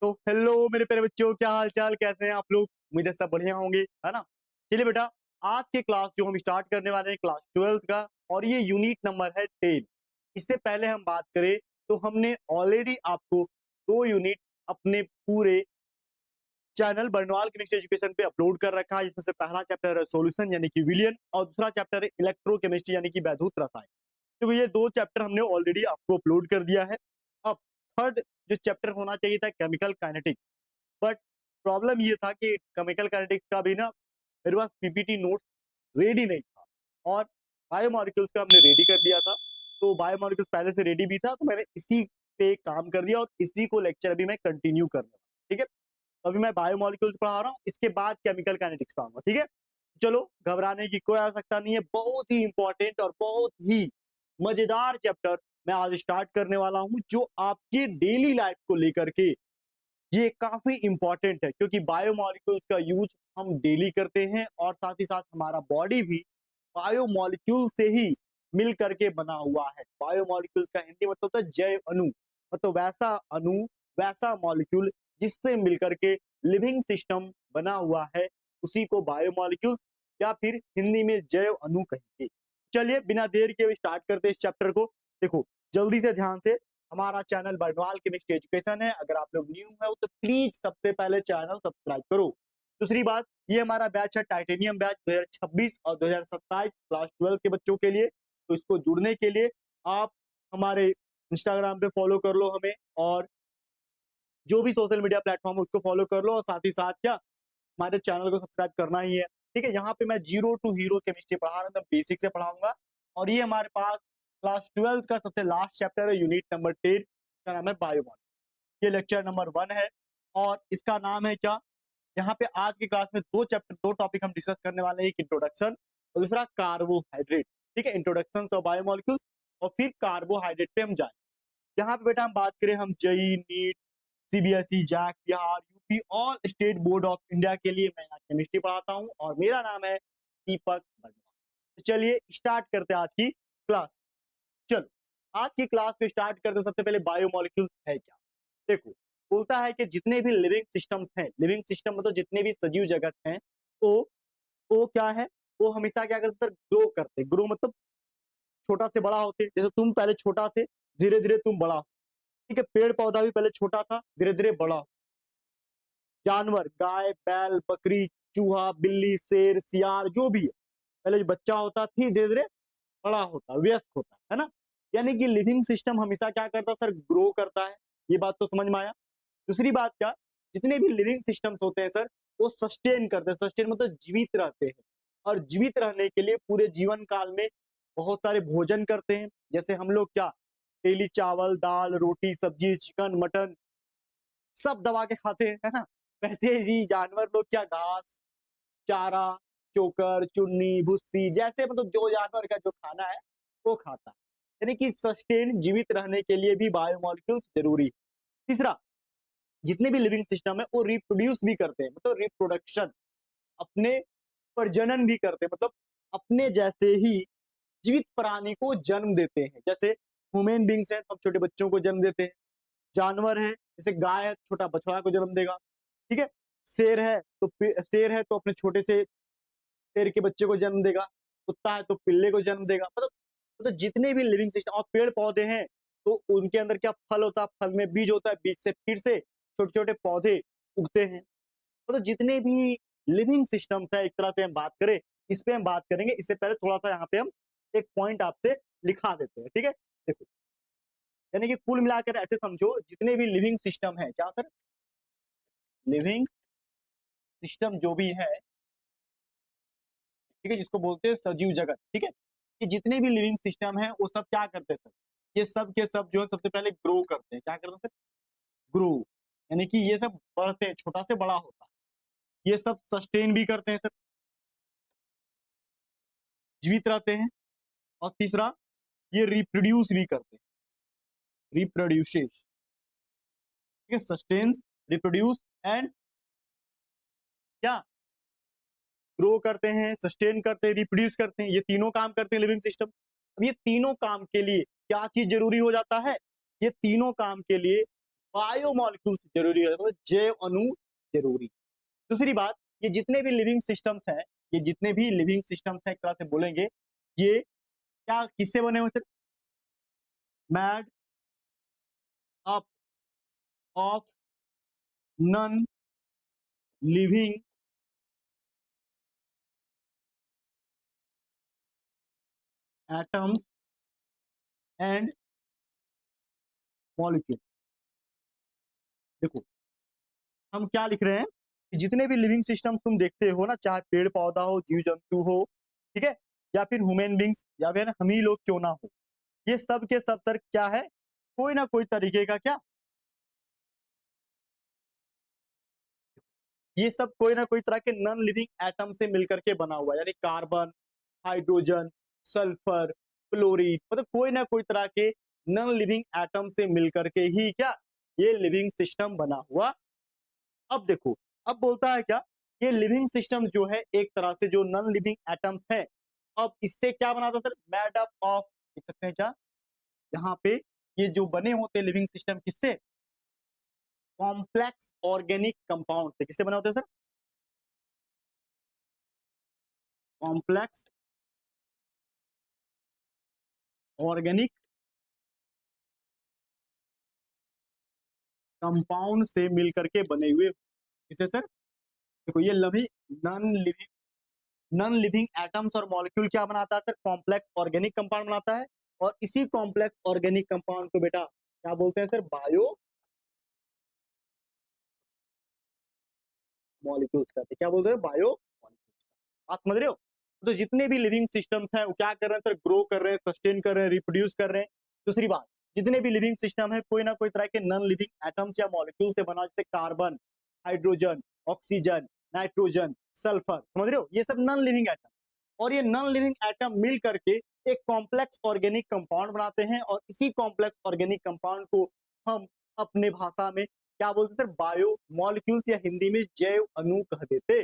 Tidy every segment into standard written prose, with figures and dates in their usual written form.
तो हेलो मेरे प्यारे बच्चों, क्या हाल चाल, कैसे हैं आप लोग। उम्मीद है सब बढ़िया होंगे, है ना। चलिए बेटा, आज के क्लास जो हम स्टार्ट करने वाले हैं क्लास 12th का, और ये यूनिट नंबर है 10। इससे पहले हम बात करें तो हमने ऑलरेडी आपको 2 यूनिट अपने पूरे चैनल बर्नवाल केमिस्ट्री एजुकेशन पे अपलोड कर रखा है, जिसमें से पहला चैप्टर है सॉल्यूशन यानी कि विलियन, और दूसरा चैप्टर है इलेक्ट्रोकेमिस्ट्री यानी कि वैद्युत रसायन। तो ये 2 चैप्टर हमने ऑलरेडी आपको अपलोड कर दिया है। अब थर्ड जो चैप्टर होना चाहिए था केमिकल काइनेटिक्स, बट प्रॉब्लम ये था कि केमिकल काइनेटिक्स का भी ना मेरे पास पीपीटी नोट्स रेडी नहीं था, और बायोमोलिक्यूल्स का हमने रेडी कर दिया था। तो बायोमोलिक्यूल्स पहले से रेडी भी था, तो मैंने इसी पे काम कर दिया और इसी को लेक्चर अभी मैं कंटिन्यू कर रहा हूँ। ठीक है, तो अभी मैं बायोमोलिक्यूल्स पढ़ा रहा हूँ, इसके बाद केमिकल काइनेटिक्स पढ़ाऊंगा। ठीक है, चलो घबराने की कोई आवश्यकता नहीं है। बहुत ही इंपॉर्टेंट और बहुत ही मजेदार चैप्टर मैं आज स्टार्ट करने वाला हूँ, जो आपकी डेली लाइफ को लेकर के ये काफी इंपॉर्टेंट है, क्योंकि बायोमोलिक्यूल्स का यूज हम डेली करते हैं, और साथ ही साथ हमारा बॉडी भी बायोमोलिक्यूल से ही मिल करके बना हुआ है। बायोमोलिक्यूल्स का हिंदी मतलब होता है जैव अणु, मतलब वैसा अणु, वैसा मॉलिक्यूल जिससे मिलकर के लिविंग सिस्टम बना हुआ है, उसी को बायोमोलिक्यूल या फिर हिंदी में जैव अणु कहेंगे। चलिए बिना देर के स्टार्ट करते हैं इस चैप्टर को। देखो, जल्दी से ध्यान से, हमारा चैनल बर्नवाल केमिस्ट्री एजुकेशन है। अगर आप लोग न्यू है तो प्लीज सबसे पहले चैनल सब्सक्राइब करो। दूसरी बात, ये हमारा बैच है टाइटेनियम बैच 2026 और 2027 क्लास 12 के बच्चों के लिए। तो इसको जुड़ने के लिए आप हमारे इंस्टाग्राम पे फॉलो कर लो हमें, और जो भी सोशल मीडिया प्लेटफॉर्म है उसको फॉलो कर लो, और साथ ही साथ क्या, हमारे चैनल को सब्सक्राइब करना ही है। ठीक है, यहाँ पे मैं जीरो टू हीरो केमिस्ट्री पढ़ा रहा हूँ, बेसिक से पढ़ाऊंगा। और ये हमारे पास क्लास 12 का सबसे लास्ट चैप्टर है, यूनिट नंबर 10, इसका नाम है बायोमॉलिक्यूल। ये लेक्चर नंबर 1 है, और इसका नाम है क्या, यहाँ पे आज की क्लास में 2 टॉपिक हम डिस्कस करने वाले हैं, एक इंट्रोडक्शन और दूसरा कार्बोहाइड्रेट। ठीक है, इंट्रोडक्शन ऑफ बायोमोलिक्यूल्स, और फिर कार्बोहाइड्रेट पे हम जाए। यहाँ पे बेटा हम बात करें, हम JEE, NEET, CBSE, JAC, Bihar, UP, all state board of India के लिए मैं यहाँ केमिस्ट्री पढ़ाता हूँ, और मेरा नाम है दीपक वर्मा। तो चलिए स्टार्ट करते हैं आज की क्लास। चलो, आज की क्लास को स्टार्ट करते सबसे पहले बायोमोलिक्यूल्स है क्या। देखो, बोलता है कि जितने भी लिविंग सिस्टम्स हैं, लिविंग सिस्टम मतलब जितने भी सजीव जगत हैं, वो क्या है, वो हमेशा क्या करते सर, ग्रो करते। ग्रो मतलब छोटा से बड़ा होते, जैसे तुम पहले छोटा थे, धीरे धीरे तुम बड़ा हो। ठीक है, पेड़ पौधा भी पहले छोटा था, धीरे धीरे बड़ा हो। जानवर, गाय, बैल, बकरी, चूहा, बिल्ली, शेर, सियार, जो भी है, पहले जो बच्चा होता फिर धीरे धीरे बड़ा होता, व्यस्त होता है ना। यानी कि लिविंग सिस्टम हमेशा क्या करता है सर, ग्रो करता है। ये बात तो समझ में आया। दूसरी बात क्या, जितने भी लिविंग सिस्टम्स होते हैं सर, वो सस्टेन करते हैं। सस्टेन मतलब जीवित रहते हैं, और जीवित रहने के लिए पूरे जीवन काल में बहुत सारे भोजन करते हैं। जैसे हम लोग क्या, डेली चावल, दाल, रोटी, सब्जी, चिकन, मटन सब दबा के खाते हैं, है ना। वैसे ही जानवर लोग क्या, घास, चारा, चोकर, चुन्नी, भुस्सी, जैसे मतलब जो जानवर का जो खाना है वो खाता है। यानी कि सस्टेन, जीवित रहने के लिए भी बायोमोलिक्यूल्स जरूरी है। तीसरा, जितने भी लिविंग सिस्टम है वो रिप्रोड्यूस भी करते हैं, मतलब रिप्रोडक्शन, अपने प्रजनन भी करते हैं, मतलब अपने जैसे ही जीवित प्राणी को जन्म देते हैं। जैसे ह्यूमन बींग्स हैं, सब छोटे बच्चों को जन्म देते हैं। जानवर है, जैसे गाय है, छोटा बछड़ा को जन्म देगा। ठीक है, शेर है तो अपने छोटे से शेर के बच्चे को जन्म देगा। कुत्ता है तो पिल्ले को जन्म देगा। मतलब जितने भी लिविंग सिस्टम और पेड़ पौधे हैं, तो उनके अंदर क्या, फल होता है, फल में बीज होता है, बीज से फिर से छोटे छोटे पौधे उगते हैं। मतलब जितने भी लिविंग सिस्टम्स है, एक तरह से हम बात करें, इस पे हम बात करेंगे। इससे पहले थोड़ा सा यहाँ पे हम एक पॉइंट आपसे लिखा देते हैं। ठीक है, देखो, यानी कि कुल मिलाकर ऐसे समझो, जितने भी लिविंग सिस्टम है, क्या सर, लिविंग सिस्टम जो भी है, ठीक है, जिसको बोलते हैं सजीव जगत। ठीक है, कि जितने भी लिविंग सिस्टम है वो सब क्या करते हैं सर, ये सब के सब जो है सबसे पहले ग्रो करते हैं। क्या करते हैं सर, ग्रो, यानी कि ये सब बढ़ते हैं, छोटा से बड़ा होता है। ये सब सस्टेन भी करते हैं सर, जीवित रहते हैं। और तीसरा, ये रिप्रोड्यूस भी करते हैं, रिप्रोड्यूसेस। ठीक है, सस्टेन्स, रिप्रोड्यूस एंड क्या, ग्रो करते हैं, सस्टेन करते हैं, रिप्रोड्यूस करते हैं। ये तीनों काम करते हैं लिविंग सिस्टम। अब ये तीनों काम के लिए क्या चीज जरूरी हो जाता है, ये तीनों काम के लिए बायोमोलिक्यूल्स जरूरी है, तो जैव अणु जरूरी। दूसरी बात, ये जितने भी लिविंग सिस्टम्स हैं, ये जितने भी लिविंग सिस्टम्स हैं, एक तरह से बोलेंगे, ये क्या किससे बने हुए थे? Mad up of non living atoms and molecule. देखो हम क्या लिख रहे हैं कि जितने भी लिविंग सिस्टम तुम देखते हो ना, चाहे पेड़ पौधा हो, जीव जंतु हो, ठीक है, या फिर ह्यूमन बींग्स, या फिर हम ही लोग क्यों ना हो, ये सब के सब सर क्या है, कोई ना कोई तरीके का क्या, ये सब कोई ना कोई तरह के नॉन लिविंग एटम से मिलकर के बना हुआ है, यानी कार्बन, हाइड्रोजन, सल्फर, क्लोरीन, मतलब कोई ना कोई तरह के नॉन लिविंग एटम से मिलकर के ही क्या ये लिविंग सिस्टम बना हुआ। अब देखो, अब बोलता है क्या, ये लिविंग सिस्टम जो है एक तरह से जो नॉन लिविंग एटम्स है, अब इससे क्या बना था सर, मेड अप ऑफ, देख सकते हैं क्या यहाँ पे, ये जो बने होते लिविंग सिस्टम किससे, कॉम्प्लेक्स ऑर्गेनिक कंपाउंड से। किससे बने होते हैं सर, कॉम्प्लेक्स ऑर्गेनिक कंपाउंड से मिलकर के बने हुए। किसे सर, देखो ये लवी non living non living atoms और मॉलिक्यूल क्या बनाता है सर, कॉम्प्लेक्स ऑर्गेनिक कंपाउंड बनाता है, और इसी कॉम्प्लेक्स ऑर्गेनिक कंपाउंड को बेटा क्या बोलते हैं सर, बायो मॉलिक्यूल्स कहते हैं। क्या बोलते हैं, बायो मॉलिक्यूल्स। बात समझ रहे हो? तो जितने भी लिविंग सिस्टम्स हैं वो क्या कर रहे हैं सर, ग्रो कर रहे हैं, सस्टेन कर रहे हैं, रिप्रोड्यूस कर रहे हैं। दूसरी बात, जितने भी लिविंग सिस्टम है कोई ना कोई तरह के नॉन लिविंग एटम्स या मॉलिक्यूल से बना, जैसे carbon, hydrogen, oxygen, nitrogen, sulphur, समझ रहे हो, ये सब नॉन लिविंग एटम, और ये नॉन लिविंग एटम मिल करके एक कॉम्प्लेक्स ऑर्गेनिक कंपाउंड बनाते हैं, और इसी कॉम्प्लेक्स ऑर्गेनिक कंपाउंड को हम अपने भाषा में क्या बोलते थे, बायो मॉलिक्यूल्स, या हिंदी में जैव अणु कह देते।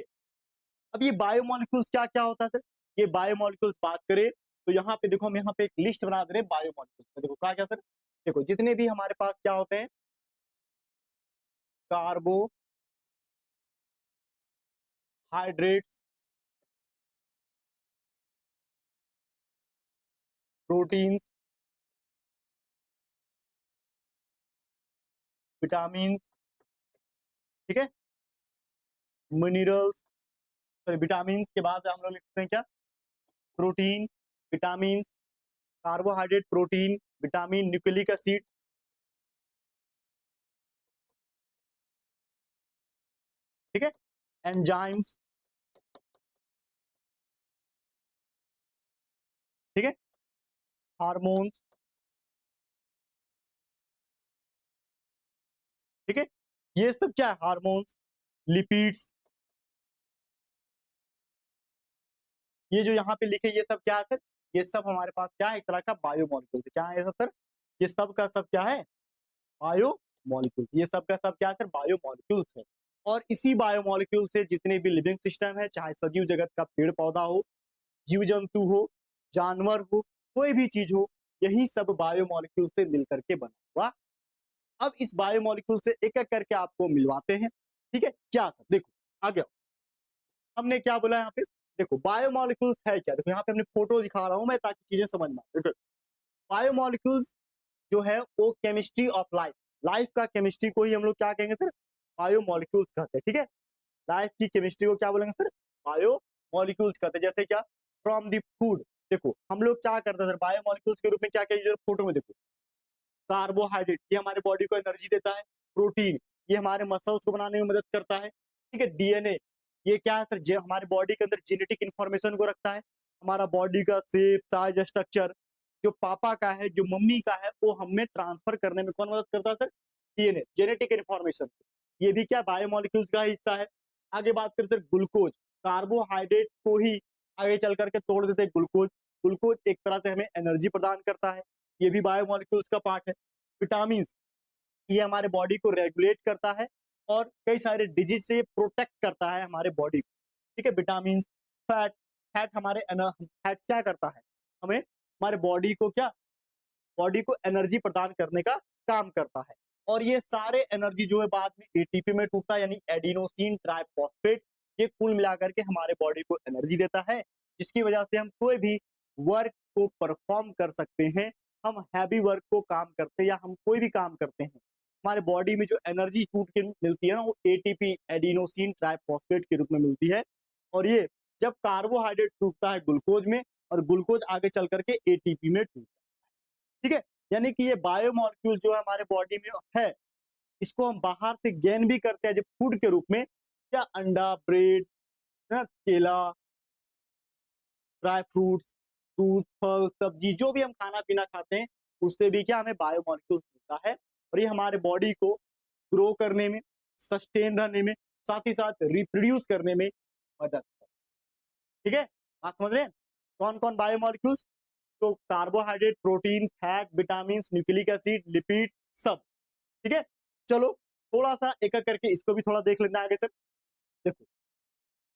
अब ये बायोमोलिक्यूल्स क्या क्या होता है सर, ये बायोमोलिक्यूल्स बात करें तो यहाँ पे देखो, हम यहाँ पे एक लिस्ट बना दे रहे हैं बायोमोलिक्यूल्स। देखो क्या क्या सर, देखो जितने भी हमारे पास क्या होते हैं, कार्बोहाइड्रेट्स, प्रोटीन्स, विटामिन, ठीक है, मिनरल्स, सॉरी विटामिन के बाद हम लोग लिखते हैं क्या, protein, vitamin, carbohydrate, protein, vitamin, nucleic acid, ठीक है, एंजाइम्स, ठीक है, हार्मोन्स, ठीक है, ये सब क्या है, हार्मोन्स, लिपिड्स, ये जो यहाँ पे लिखे ये सब क्या है सर, ये सब हमारे पास क्या है, एक तरह का बायोमोलिक्यूल। क्या है ये सब सर, ये सब का सब क्या है, बायोमोलिक्यूल। ये सब का सब क्या है सर, बायोमोलिक्यूल्स है। और इसी बायोमोलिक्यूल से जितने भी लिविंग सिस्टम है, चाहे सजीव जगत का पेड़ पौधा हो, जीव जंतु हो, जानवर हो, कोई भी चीज हो, यही सब बायोमोलिक्यूल से मिलकर के बना हुआ। अब इस बायोमोलिक्यूल से एक एक करके आपको मिलवाते हैं, ठीक है, क्या सर, देखो आगे हमने क्या बोला यहाँ पे, देखो बायोमोलिक्यूल्स है क्या, देखो यहाँ पे हमने फोटो दिखा रहा हूँ मैं ताकि चीजें समझ में आए। देखो बायोमोलिक्यूल्स जो है वो केमिस्ट्री ऑफ लाइफ, लाइफ का केमिस्ट्री को ही हम लोग क्या कहेंगे सर, बायोमोलिक्यूल्स कहते हैं, ठीक है। लाइफ की केमिस्ट्री को क्या बोलेंगे सर, बायोमोलिक्यूल्स कहते हैं। जैसे क्या, फ्रॉम दी फूड, देखो हम लोग क्या करते हैं सर, बायोमोलिक्यूल्स के रूप में क्या क्या फोटो में देखो, कार्बोहाइड्रेट ये हमारे बॉडी को एनर्जी देता है, प्रोटीन ये हमारे मसल्स को बनाने में मदद करता है, ठीक है, डीएनए ये क्या है सर, हमारे बॉडी के अंदर जेनेटिक इंफॉर्मेशन को रखता है, हमारा बॉडी का शेप, साइज, स्ट्रक्चर जो पापा का है, जो मम्मी का है, वो हमें ट्रांसफर करने में कौन मदद करता है सर, डीएनए, जेनेटिक इंफॉर्मेशन, ये भी क्या बायोमोलिक्यूल्स का हिस्सा है। आगे बात करते हैं ग्लूकोज, कार्बोहाइड्रेट को ही आगे चल करके तोड़ देते हैं ग्लूकोज, ग्लूकोज एक तरह से हमें एनर्जी प्रदान करता है, ये भी बायोमोलिक्यूल्स का पार्ट है। विटामिन ये हमारे बॉडी को रेगुलेट करता है और कई सारे डिजीज से प्रोटेक्ट करता है हमारे बॉडी को, ठीक है। विटामिन, फैट, फैट हमारे फैट क्या करता है, हमें हमारे बॉडी को क्या, बॉडी को एनर्जी प्रदान करने का काम करता है। और ये सारे एनर्जी जो है बाद में एटीपी में टूटता है, यानी एडिनोसिन ट्राइफॉस्फेट। ये कुल मिलाकर के हमारे बॉडी को एनर्जी देता है, जिसकी वजह से हम कोई भी वर्क को परफॉर्म कर सकते हैं। हम हैवी वर्क को काम करते हैं या हम कोई भी काम करते हैं, हमारे बॉडी में जो एनर्जी टूट के मिलती है ना, वो एटीपी एडिनोसिन ट्राइफॉस्फेट के रूप में मिलती है। और ये जब कार्बोहाइड्रेट टूटता है ग्लूकोज में, और ग्लूकोज आगे चल करके एटीपी में टूटता है। ठीक है, यानी कि ये बायोमोलिक्यूल जो है हमारे बॉडी में है, इसको हम बाहर से गेन भी करते हैं जब फूड के रूप में, क्या अंडा, ब्रेड, केला, ड्राई फ्रूट्स, दूध, फल, सब्जी, जो भी हम खाना पीना खाते हैं, उससे भी क्या हमें बायोमोलिक्यूल्स मिलता है। और ये हमारे बॉडी को ग्रो करने में, सस्टेन रहने में, साथ ही साथ रिप्रोड्यूस करने में मदद करता है। ठीक है, बात समझ रहे हैं? कौन कौन बायोमोलिक्यूल्स? तो carbohydrate, protein, fat, vitamin, nucleic acid, lipid, सब। ठीक है, चलो थोड़ा सा एक एक करके इसको भी थोड़ा देख लेना आगे से। देखो,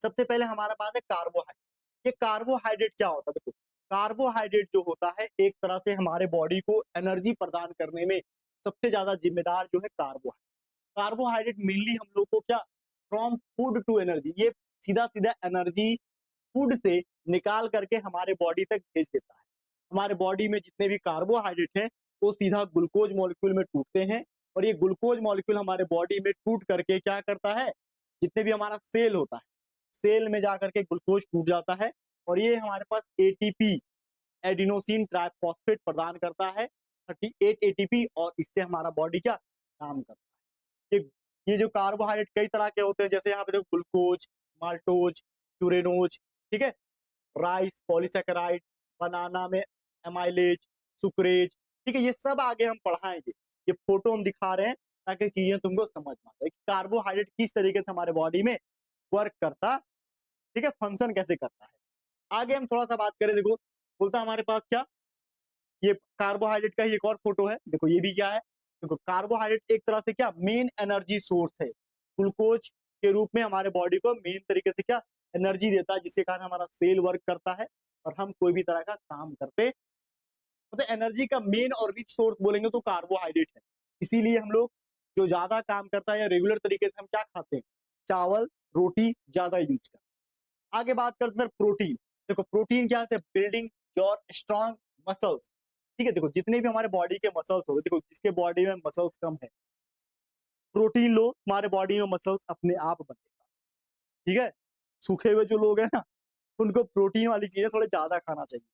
सबसे पहले हमारे पास है कार्बोहाइड्रेट। ये कार्बोहाइड्रेट क्या होता है? देखो, कार्बोहाइड्रेट जो होता है एक तरह से हमारे बॉडी को एनर्जी प्रदान करने में सबसे ज्यादा जिम्मेदार जो है कार्बोहाइड्रेट। कार्बोहाइड्रेट मेनली हम लोग को क्या, फ्रॉम फूड टू एनर्जी, ये सीधा सीधा एनर्जी फूड से निकाल करके हमारे बॉडी तक भेज देता है। हमारे बॉडी में जितने भी कार्बोहाइड्रेट हैं वो सीधा ग्लूकोज मॉलिक्यूल में टूटते हैं, और ये ग्लूकोज मॉलिक्यूल हमारे बॉडी में टूट करके क्या करता है, जितने भी हमारा सेल होता है, सेल में जाकर के ग्लूकोज टूट जाता है, और ये हमारे पास एटीपी एडिनोसिन ट्राइफॉस्फेट प्रदान करता है, 38 एटीपी, और इससे हमारा बॉडी क्या काम करता है। ये जो कार्बोहाइड्रेट कई तरह के होते हैं, जैसे यहाँ पे देखो ग्लूकोज, माल्टोज, यूरेनोज, ठीक है, राइस, पॉलीसेकेराइड, बनाना में एमाइलेज, सुक्रेज, ठीक है, ये सब आगे हम पढ़ाएंगे। ये फोटो हम दिखा रहे हैं ताकि चीजें तुमको समझ में आ जाए कि कार्बोहाइड्रेट किस तरीके से हमारे बॉडी में वर्क करता, ठीक है, फंक्शन कैसे करता है। आगे हम थोड़ा सा बात करें, देखो बोलता हमारे पास क्या, ये कार्बोहाइड्रेट का ही एक और फोटो है। देखो ये भी क्या है, देखो कार्बोहाइड्रेट एक तरह से क्या मेन एनर्जी सोर्स है, ग्लूकोज के रूप में हमारे बॉडी को मेन तरीके से क्या एनर्जी देता है, जिसके कारण हमारा सेल वर्क करता है और हम कोई भी तरह का काम करते। मतलब एनर्जी का मेन और रिच सोर्स बोलेंगे तो कार्बोहाइड्रेट है। इसीलिए हम लोग जो ज्यादा काम करता है या रेगुलर तरीके से हम क्या खाते हैं, चावल, रोटी ज्यादा यूज करते हैं। आगे बात करते हैं प्रोटीन। देखो प्रोटीन क्या है, बिल्डिंग योर स्ट्रॉन्ग मसल्स। ठीक है, देखो जितने भी हमारे बॉडी के मसल्स हो गए, देखो जिसके बॉडी में मसल्स कम है, प्रोटीन लो, हमारे बॉडी में मसल्स अपने आप बनेगा। ठीक है, सूखे हुए जो लोग हैं ना, उनको प्रोटीन वाली चीजें थोड़े ज्यादा खाना चाहिए।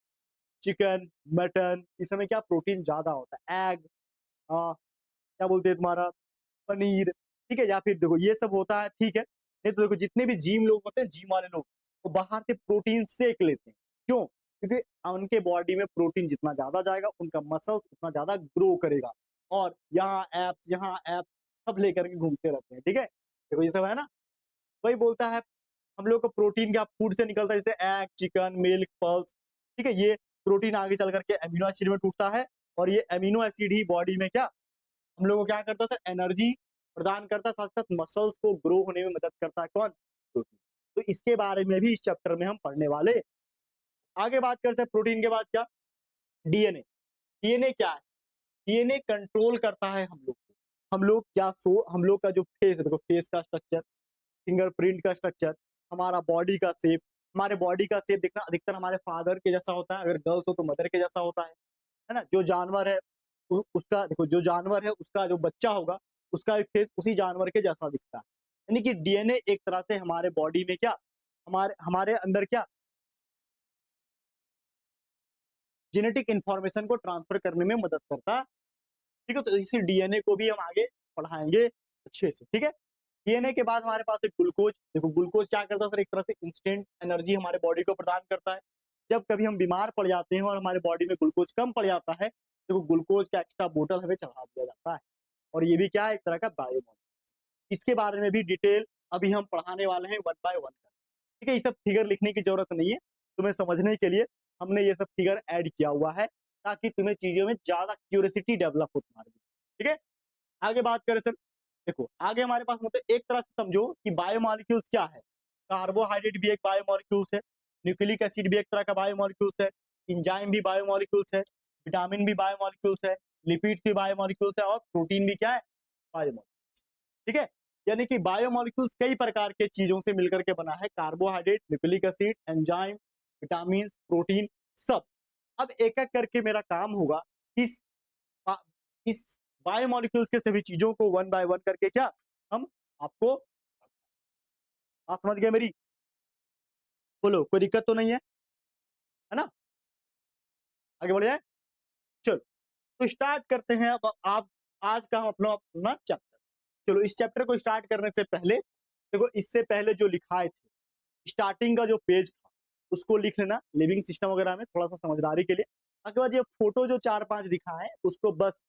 चिकन, मटन, इस समय क्या प्रोटीन ज्यादा होता है, एग, क्या बोलते हैं तुम्हारा, पनीर, ठीक है, या फिर देखो ये सब होता है, ठीक है। नहीं तो देखो जितने भी जिम लोग होते हैं, जिम वाले लोग, वो बाहर से प्रोटीन सेक लेते हैं। क्यों? क्योंकि उनके बॉडी में प्रोटीन जितना ज्यादा जाएगा, उनका मसल्स उतना ज्यादा ग्रो करेगा। और यहाँ एप्स सब लेकर के घूमते रहते हैं। ठीक है, देखो ये सब है ना, वही बोलता है हम लोग को प्रोटीन क्या फूड से निकलता है, जैसे एग, चिकन, मिल्क, पल्स। ठीक है, ये प्रोटीन आगे चल करके अमीनो एसिड में टूटता है, और ये अमीनो एसिड ही बॉडी में क्या हम लोग को क्या करता है, सर एनर्जी प्रदान करता है, साथ साथ मसल्स को ग्रो होने में मदद करता है। कौन? प्रोटीन। तो इसके बारे में भी इस चैप्टर में हम पढ़ने वाले। आगे बात करते हैं प्रोटीन के बाद क्या, डीएनए। डीएनए क्या है? डीएनए कंट्रोल करता है हम लोग को। हम लोग का जो फेस है, देखो फेस का स्ट्रक्चर, फिंगरप्रिंट का स्ट्रक्चर, हमारा बॉडी का शेप। हमारे बॉडी का शेप देखना अधिकतर हमारे फादर के जैसा होता है, अगर गर्ल्स हो तो मदर के जैसा होता है ना। जो जानवर है उसका देखो, जो जानवर है उसका जो बच्चा होगा, उसका फेस उसी जानवर के जैसा दिखता है। यानी कि डीएनए एक तरह से हमारे बॉडी में क्या, हमारे हमारे अंदर क्या जेनेटिक इंफॉर्मेशन को ट्रांसफर करने में मदद करता है। ठीक है, तो इसी डीएनए को भी हम आगे पढ़ाएंगे अच्छे से। ठीक है, डीएनए के बाद हमारे पास है ग्लूकोज। देखो ग्लूकोज क्या करता है सर, एक तरह से इंस्टेंट एनर्जी हमारे बॉडी को प्रदान करता है। जब कभी हम बीमार पड़ जाते हैं और हमारे बॉडी में ग्लूकोज कम पड़ जाता है, तो ग्लूकोज का एक्स्ट्रा बोतल हमें चढ़ा दिया जाता है, और ये भी क्या है, एक तरह का बायोमोलिक्यूल। इसके बारे में भी डिटेल अभी हम पढ़ाने वाले हैं वन बाय वन। ठीक है, ये सब फिगर लिखने की जरूरत नहीं है, तुम्हें समझने के लिए हमने ये सब फिगर ऐड किया हुआ है, ताकि तुम्हें चीजों में ज्यादा क्यूरियोसिटी डेवलप हो तुम्हारे। ठीक है, आगे बात करें सर, देखो आगे हमारे पास मतलब एक तरह से समझो कि बायोमोलिक्यूल्स क्या है। कार्बोहाइड्रेट भी एक बायोमोलिक्यूल्स है, न्यूक्लिक एसिड भी एक तरह का बायोमोलिक्यूल्स है, इंजाइम भी बायोमोलिक्यूल्स है, विटामिन भी बायोमोलिक्यूल्स है, लिपिड्स भी बायोमोलिक्यूल्स है, और प्रोटीन भी क्या है, बायोमॉलिक्यूल्स, ठीक है। यानी कि बायोमॉलिक्यूल्स कई प्रकार के चीजों से मिलकर के बना है, carbohydrate, nucleic acid, enzyme, vitamin, protein, सब। अब एक एक करके मेरा काम होगा इस इस बायोमॉलिक्यूल्स के सभी चीजों को वन बाय वन करके क्या हम आपको, आप समझ गए मेरी? बोलो, कोई दिक्कत तो नहीं है ना? आगे बढ़े हैं? चलो, तो स्टार्ट करते हैं। अब आप आज का हम अपना चैप्टर, चलो इस चैप्टर को स्टार्ट करने से पहले देखो, इससे पहले जो लिखाए थे स्टार्टिंग का जो पेज था उसको लिख लेना लिविंग सिस्टम वगैरह में, थोड़ा सा समझदारी के लिए। उसके बाद ये फोटो जो 4-5 दिखाए उसको बस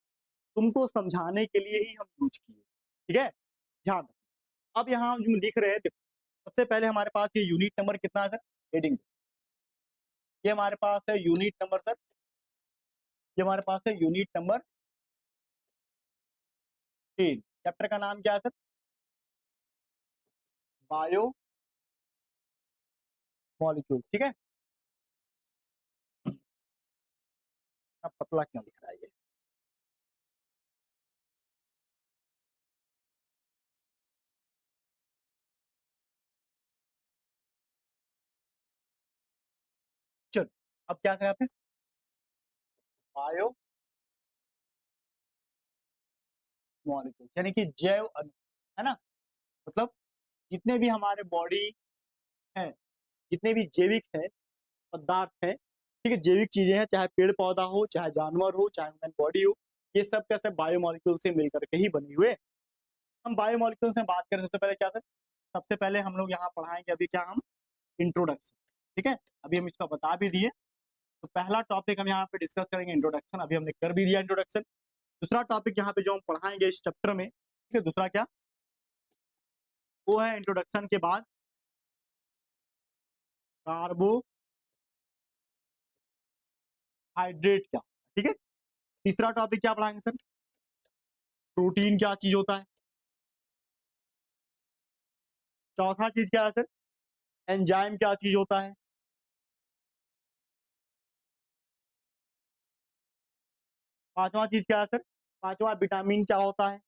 तुमको समझाने के लिए ही हम यूज किए, ठीक है, ध्यान रखना। अब यहाँ हम जो लिख रहे हैं देखो, सबसे पहले हमारे पास ये यूनिट नंबर कितना है सर, हेडिंग, ये हमारे पास है यूनिट नंबर सर, ये हमारे पास है यूनिट नंबर 3। चैप्टर का नाम क्या है सर, बायो मॉलिक्यूल, ठीक है। अब पतला क्यों लिख रहा है ये, चलो अब क्या करें आपने, बायो मॉलिक्यूल यानी कि जैव अणु, है ना। मतलब जितने भी हमारे बॉडी हैं, जितने भी जैविक है पदार्थ है, ठीक है, जैविक चीजें हैं, चाहे पेड़ पौधा हो, चाहे जानवर हो, चाहे ह्यूमन बॉडी हो, ये सब कैसे बायोमॉलिक्यूल से मिलकर के ही बने हुए। हम बायोमॉलिक्यूल से बात करें सबसे पहले क्या सर, सबसे पहले हम लोग यहाँ पढ़ाएंगे अभी क्या, हम इंट्रोडक्शन, ठीक है, अभी हम इसका बता भी दिए। तो पहला टॉपिक हम यहाँ पे डिस्कस करेंगे इंट्रोडक्शन, अभी हमने कर भी दिया इंट्रोडक्शन। दूसरा टॉपिक यहाँ पे जो हम पढ़ाएंगे इस चैप्टर में, ठीक है, दूसरा क्या, वो है इंट्रोडक्शन के बाद कार्बोहाइड्रेट क्या, ठीक है। तीसरा टॉपिक क्या पढ़ाएंगे सर, प्रोटीन क्या चीज होता है। चौथा चीज क्या है सर, एंजाइम क्या चीज होता है। पांचवा चीज क्या है सर, पांचवा विटामिन क्या होता है।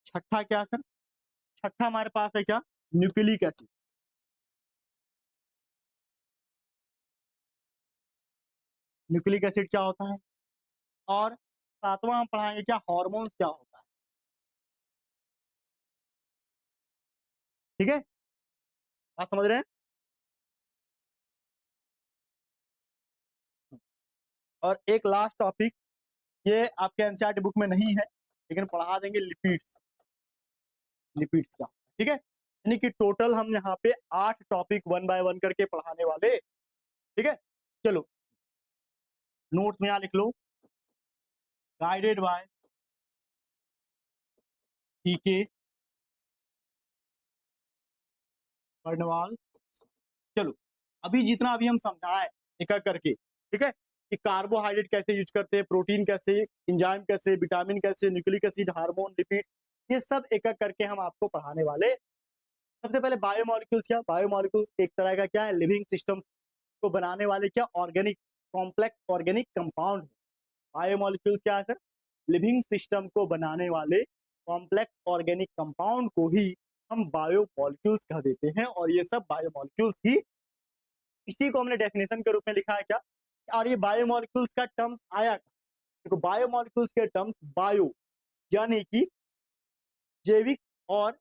छठा क्या है सर, छठा हमारे पास है क्या, न्यूक्लिक एसिड। न्यूक्लिक एसिड क्या होता है। और सातवां हम पढ़ाएंगे क्या, हार्मोन्स क्या होता है, ठीक है, आप समझ रहे हैं। और एक लास्ट टॉपिक, ये आपके एनसीईआरटी बुक में नहीं है लेकिन पढ़ा देंगे, लिपिड्स, लिपिड्स क्या, ठीक है। यानी कि टोटल हम यहाँ पे 8 टॉपिक वन बाय वन करके पढ़ाने वाले, ठीक है। चलो नोट में यहाँ लिख लो, गाइडेड बाय पीके बर्नवाल। चलो अभी जितना अभी हम समझाए एक एक करके, ठीक है, कि कार्बोहाइड्रेट कैसे यूज करते हैं, प्रोटीन कैसे, एंजाइम कैसे, विटामिन कैसे, न्यूक्लिक एसिड, हार्मोन, लिपिड, ये सब एक एक करके हम आपको पढ़ाने वाले। सबसे पहले बायोमॉलिक्यूल्स क्या, बायोमॉलिक्यूल्स एक तरह का क्या है, लिविंग सिस्टम को बनाने वाले क्या, organic, complex organic compound. Biomolecules क्या है सर, लिविंग सिस्टम को बनाने वाले कॉम्प्लेक्स ऑर्गेनिक कंपाउंड को ही हम बायोमॉलिक्यूल्स कह देते हैं। और ये सब बायोमॉलिक्यूल्स ही, इसी को हमने डेफिनेशन के रूप में लिखा है क्या, और ये बायोमॉलिक्यूल्स का टर्म आया, देखो बायोमॉलिक्यूल्स के टर्म्स बायो यानी कि जैविक, और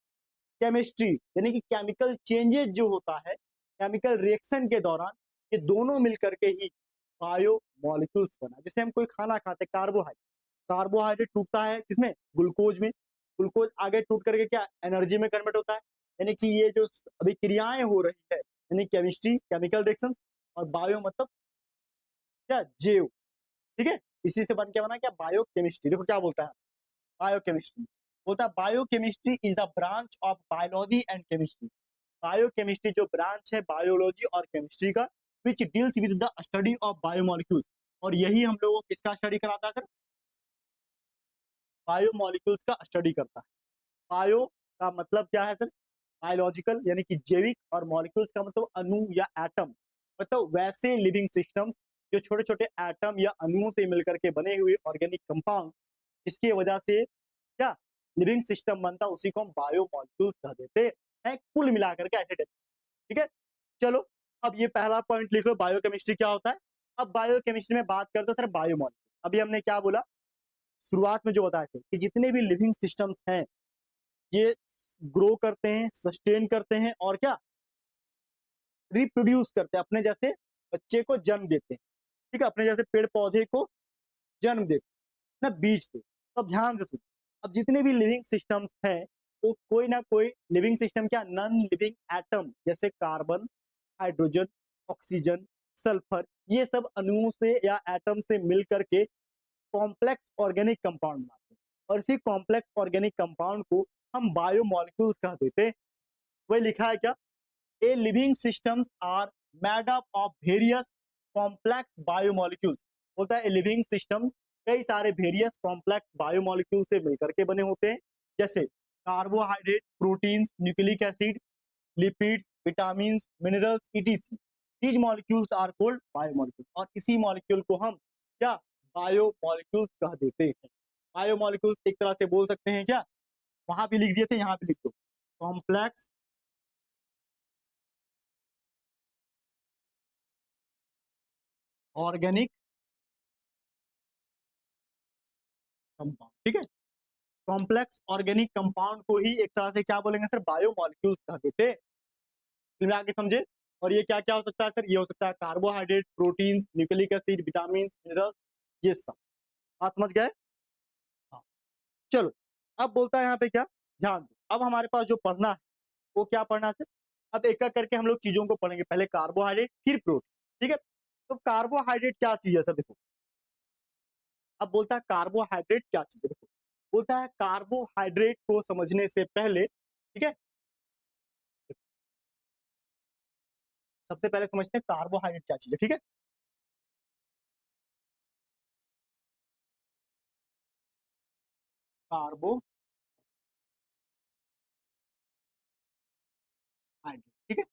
केमिस्ट्री यानी कि केमिकल चेंजेस जो होता है केमिकल रिएक्शन के दौरान, ये दोनों मिलकर के ही बायो मॉलिक्यूल्स बना। जैसे हम कोई खाना खाते हैं, कार्बोहाइड्रेट, कार्बोहाइड्रेट टूटता है किसमें, ग्लूकोज में, ग्लूकोज आगे टूट करके क्या एनर्जी में कन्वर्ट होता है। यानी कि ये जो अभी क्रियाएं हो रही है, यानी केमिस्ट्री, केमिकल रिएक्शन, और बायो मतलब क्या, जैव, ठीक है, इसी से बन के बना क्या, बायो केमिस्ट्री। देखो क्या बोलता है, बायोकेमिस्ट्री बोलता है, biochemistry is the branch of biology and chemistry. Biochemistry जो ब्रांच है बायोलॉजी और केमिस्ट्री का, which deals with the study of biomolecules. और यही हम लोगों को किसका स्टडी कराता है सर, बायोमोलिक्यूल्स का स्टडी करता है। बायो का मतलब क्या है सर, बायोलॉजिकल यानी कि जैविक, और मॉलिक्यूल्स का मतलब अणु या एटम, मतलब वैसे लिविंग सिस्टम जो छोटे छोटे एटम या अणुओं से मिलकर के बने हुए ऑर्गेनिक कंपाउंड, इसकी वजह से क्या लिविंग सिस्टम बनता है, उसी को हम बायोमॉलिक्यूल्स कह देते हैं, कुल मिलाकर के ऐसे। ठीक है, चलो अब ये पहला पॉइंट लिख लो, बायोकेमिस्ट्री क्या होता है। अब बायोकेमिस्ट्री में बात करते हैं सर बायोमॉलिक्यूल। अभी हमने क्या बोला शुरुआत में, जो बताए थे कि जितने भी लिविंग सिस्टम्स हैं ये ग्रो करते हैं, सस्टेन करते हैं और क्या रिप्रोड्यूस करते हैं, अपने जैसे बच्चे को जन्म देते हैं। ठीक है, अपने जैसे पेड़ पौधे को जन्म देते हैं ना बीज से। तो अब ध्यान से सुनो, अब जितने भी लिविंग सिस्टम्स हैं वो कोई ना कोई लिविंग सिस्टम क्या नॉन लिविंग एटम जैसे कार्बन, हाइड्रोजन, ऑक्सीजन, सल्फर, ये सब अणुओं से या एटम से मिल करके कॉम्प्लेक्स ऑर्गेनिक कंपाउंड बनाते हैं, और इसी कॉम्प्लेक्स ऑर्गेनिक कंपाउंड को हम बायोमॉलिक्यूल्स कह देते हैं। वही लिखा है क्या, a living systems are made up of various complex biomolecules. होता है ए लिविंग सिस्टम कई सारे वेरियस कॉम्प्लेक्स बायोमॉलिक्यूल से मिलकर के बने होते हैं, जैसे carbohydrate, proteins, nucleic acid, lipids, vitamin, minerals, ETC. These molecules are called biomolecules, और इसी मॉलिक्यूल को हम क्या बायोमॉलिक्यूल्स कह देते हैं। बायोमॉलिक्यूल्स एक तरह से बोल सकते हैं क्या, वहां भी लिख दिए थे, यहाँ भी लिख दो, कॉम्प्लेक्स ऑर्गेनिक कंपाउंड। ठीक है, कॉम्प्लेक्स ऑर्गेनिक कंपाउंड को ही एक तरह से क्या बोलेंगे सर, बायोमॉलिक्यूल्स कह देते हैं। फिर आगे समझे, और ये क्या क्या हो सकता है सर, ये हो सकता है carbohydrate, protein, nucleic acid, vitamin, minerals, ये सब। आप समझ गए। हाँ, चलो अब बोलता है यहाँ पे क्या, ध्यान दो, अब हमारे पास जो पढ़ना है वो क्या पढ़ना है सर। अब एक एक करके हम लोग चीजों को पढ़ेंगे, पहले कार्बोहाइड्रेट फिर प्रोटीन। ठीक है, तो कार्बोहाइड्रेट क्या चीज है सर, देखो अब बोलता है कार्बोहाइड्रेट क्या चीज है। देखो बोलता है कार्बोहाइड्रेट को समझने से पहले, ठीक है, सबसे पहले समझते हैं कार्बोहाइड्रेट क्या चीज है। ठीक है, कार्बोहाइड्रेट। ठीक है,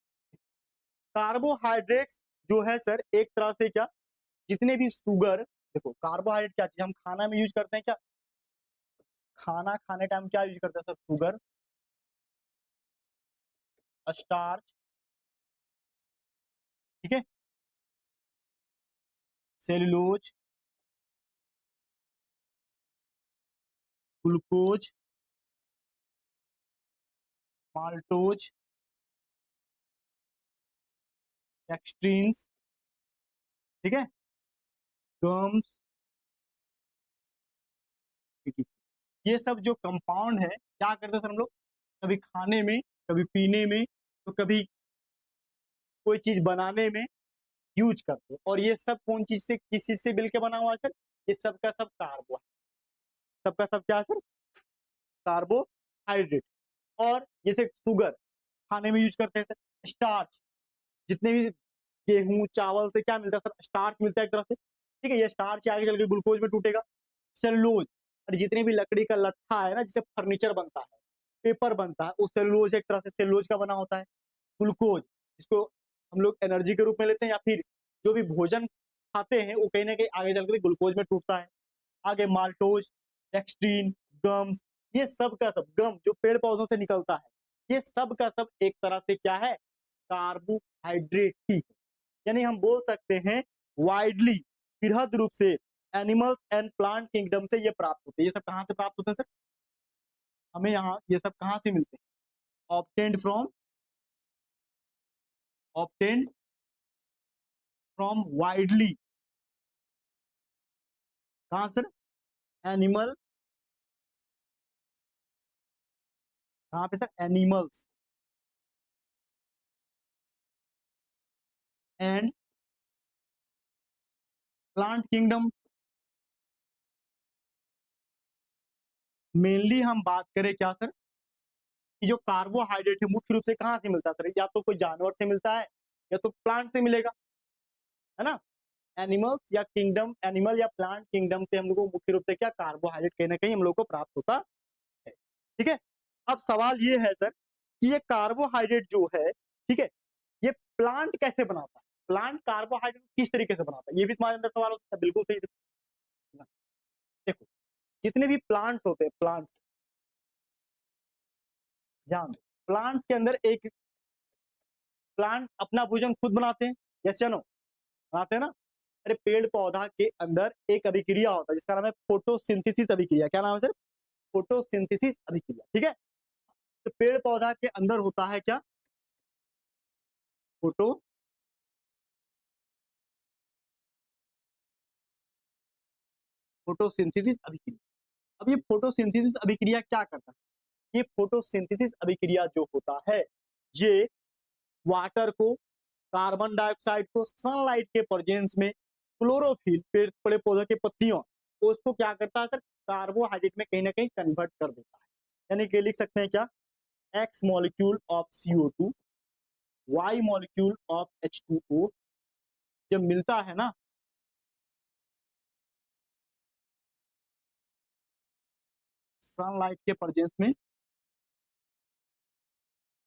कार्बोहाइड्रेट्स जो है सर एक तरह से क्या, जितने भी शुगर, देखो कार्बोहाइड्रेट क्या चीज हम खाना में यूज करते हैं क्या, खाना खाने टाइम क्या यूज करते हैं सर, शुगर, स्टार्च, ठीक है, सेलुलोज, ग्लूकोज, माल्टोज, एक्सट्रीन्स, ठीक है, गम्स, ये सब जो कंपाउंड है क्या करते हैं सर हम लोग, कभी खाने में, कभी पीने में, तो कभी कोई चीज बनाने में यूज करते हैं। और ये सब कौन चीज से, किस चीज से मिलकर बना हुआ है सर, ये सब का सब कार्बो, सबका सब क्या है सर, कार्बोहाइड्रेट। और जैसे शुगर खाने में यूज करते हैं सर, स्टार्च, जितने भी गेहूं चावल से क्या मिलता है सर, स्टार्च मिलता है एक तरह से। ठीक है, ये स्टार्च आगे चल के ग्लूकोज में टूटेगा। सेलुलोज, और जितने भी लकड़ी का लट्ठा है ना जिससे फर्नीचर बनता है, पेपर बनता है, वो सेलुलोज एक तरह से सेलुलोज का बना होता है। ग्लूकोज, जिसको हम लोग एनर्जी के रूप में लेते हैं, या फिर जो भी भोजन खाते हैं वो कहीं ना कहीं आगे चल के ग्लूकोज में टूटता है। आगे माल्टोज, डेक्सट्रीन, गम्स, ये सब का सब, गम जो पेड़ पौधों से निकलता है, ये सब का सब एक तरह से क्या है, कार्बोहाइड्रेट ही है। यानी हम बोल सकते हैं वाइडली, बृहद रूप से एनिमल्स एंड प्लांट किंगडम से ये प्राप्त होते हैं। ये सब कहाँ से प्राप्त होते हैं सर, हमें यहाँ ये सब कहाँ से मिलते हैं, obtained from, obtained from widely, कहाँ सर, एनिमल, कहाँ पे sir, animals and plant kingdom. Mainly हम बात करें क्या सर, कि जो कार्बोहाइड्रेट है मुख्य रूप से कहाँ से मिलता है सर, या तो कोई जानवर से मिलता है या तो प्लांट से मिलेगा, है ना। एनिमल्स या किंगडम, एनिमल या प्लांट किंगडम से हम लोग को मुख्य रूप से क्या कार्बोहाइड्रेट कहीं ना कहीं हम लोग को प्राप्त होता है। ठीक है, अब सवाल ये है सर कि ये कार्बोहाइड्रेट जो है, ठीक है, ये प्लांट कैसे बनाता है, प्लांट कार्बोहाइड्रेट किस तरीके से बनाता है, ये भी तुम्हारे अंदर सवाल हो सकता है। बिल्कुल सही। देखो, जितने भी प्लांट्स होते हैं, प्लांट्स, ध्यान दो, प्लांट्स के अंदर एक प्लांट अपना भोजन खुद बनाते हैं, यस या नो, बनाते हैं ना। अरे पेड़ पौधा के अंदर एक अभिक्रिया होता है जिसका नाम है फोटोसिंथेसिस अभिक्रिया। क्या नाम है सर? फोटोसिंथेसिस अभिक्रिया, ठीक है। तो पेड़ पौधा के अंदर होता है क्या? फोटो फोटोसिंथेसिस अभिक्रिया। अब ये फोटोसिंथेसिस अभिक्रिया क्या करता है? ये फोटोसिंथेसिस अभिक्रिया जो होता है, ये वाटर को, कार्बन डाइऑक्साइड को सनलाइट के प्रेजेंस में क्लोरोफिल, पेड़ बड़े पौधे के पत्तियों, उसको क्या करता है सर? कार्बोहाइड्रेट में कहीं ना कहीं कन्वर्ट कर देता है। यानी कि लिख सकते हैं क्या? X molecule of CO2, Y molecule of H2O जब मिलता है ना, सनलाइट के प्रेजेंस में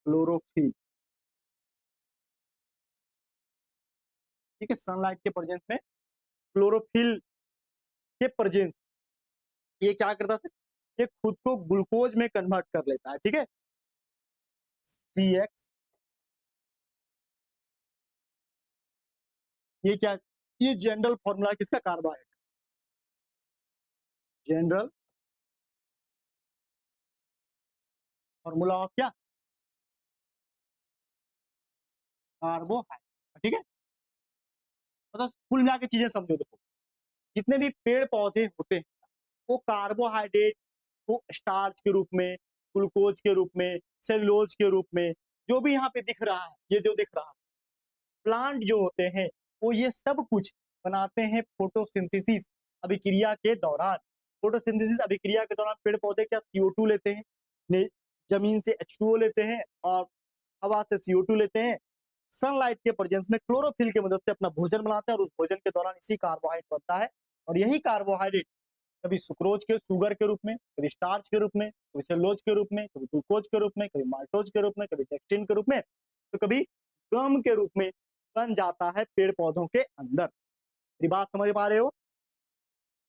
क्लोरोफिल, ठीक है, सनलाइट के प्रेजेंस में क्लोरोफिल के प्रेजेंस, ये क्या करता है? ये खुद को ग्लूकोज में कन्वर्ट कर लेता है, ठीक है। CX, ये क्या? ये जनरल फॉर्मूला किसका? कार्बोहाइड्रेट, जनरल फॉर्मूला ऑफ क्या? कार्बोहाइड्रेट, ठीक है। मतलब कुल मिला के चीजें समझो। देखो, जितने भी पेड़ पौधे होते हैं वो कार्बोहाइड्रेट को स्टार्च के रूप में, ग्लूकोज के रूप में, सेलुलोज के रूप में, जो भी यहाँ पे दिख रहा है, ये जो दिख रहा है, प्लांट जो होते हैं वो ये सब कुछ बनाते हैं फोटोसिंथेसिस अभिक्रिया के दौरान। फोटोसिंथेसिस अभिक्रिया के दौरान पेड़ पौधे क्या CO2 लेते हैं, जमीन से H2O लेते हैं, और हवा से CO2 लेते हैं, सनलाइट के प्रेजेंस में क्लोरोफिल की मदद से अपना भोजन बनाते हैं, और उस भोजन के दौरान इसी कार्बोहाइड्रेट बनता है। और यही कार्बोहाइड्रेट कभी सुक्रोज के, शुगर के रूप में, कभी स्टार्च के रूप में, कभी सेलुलोज के रूप में, कभी ग्लूकोज के रूप में, कभी माल्टोज के रूप में, कभी डेक्स्ट्रिन के रूप में, तो कभी गम के रूप में बन जाता है पेड़ पौधों के अंदर। मेरी बात समझ पा रहे हो?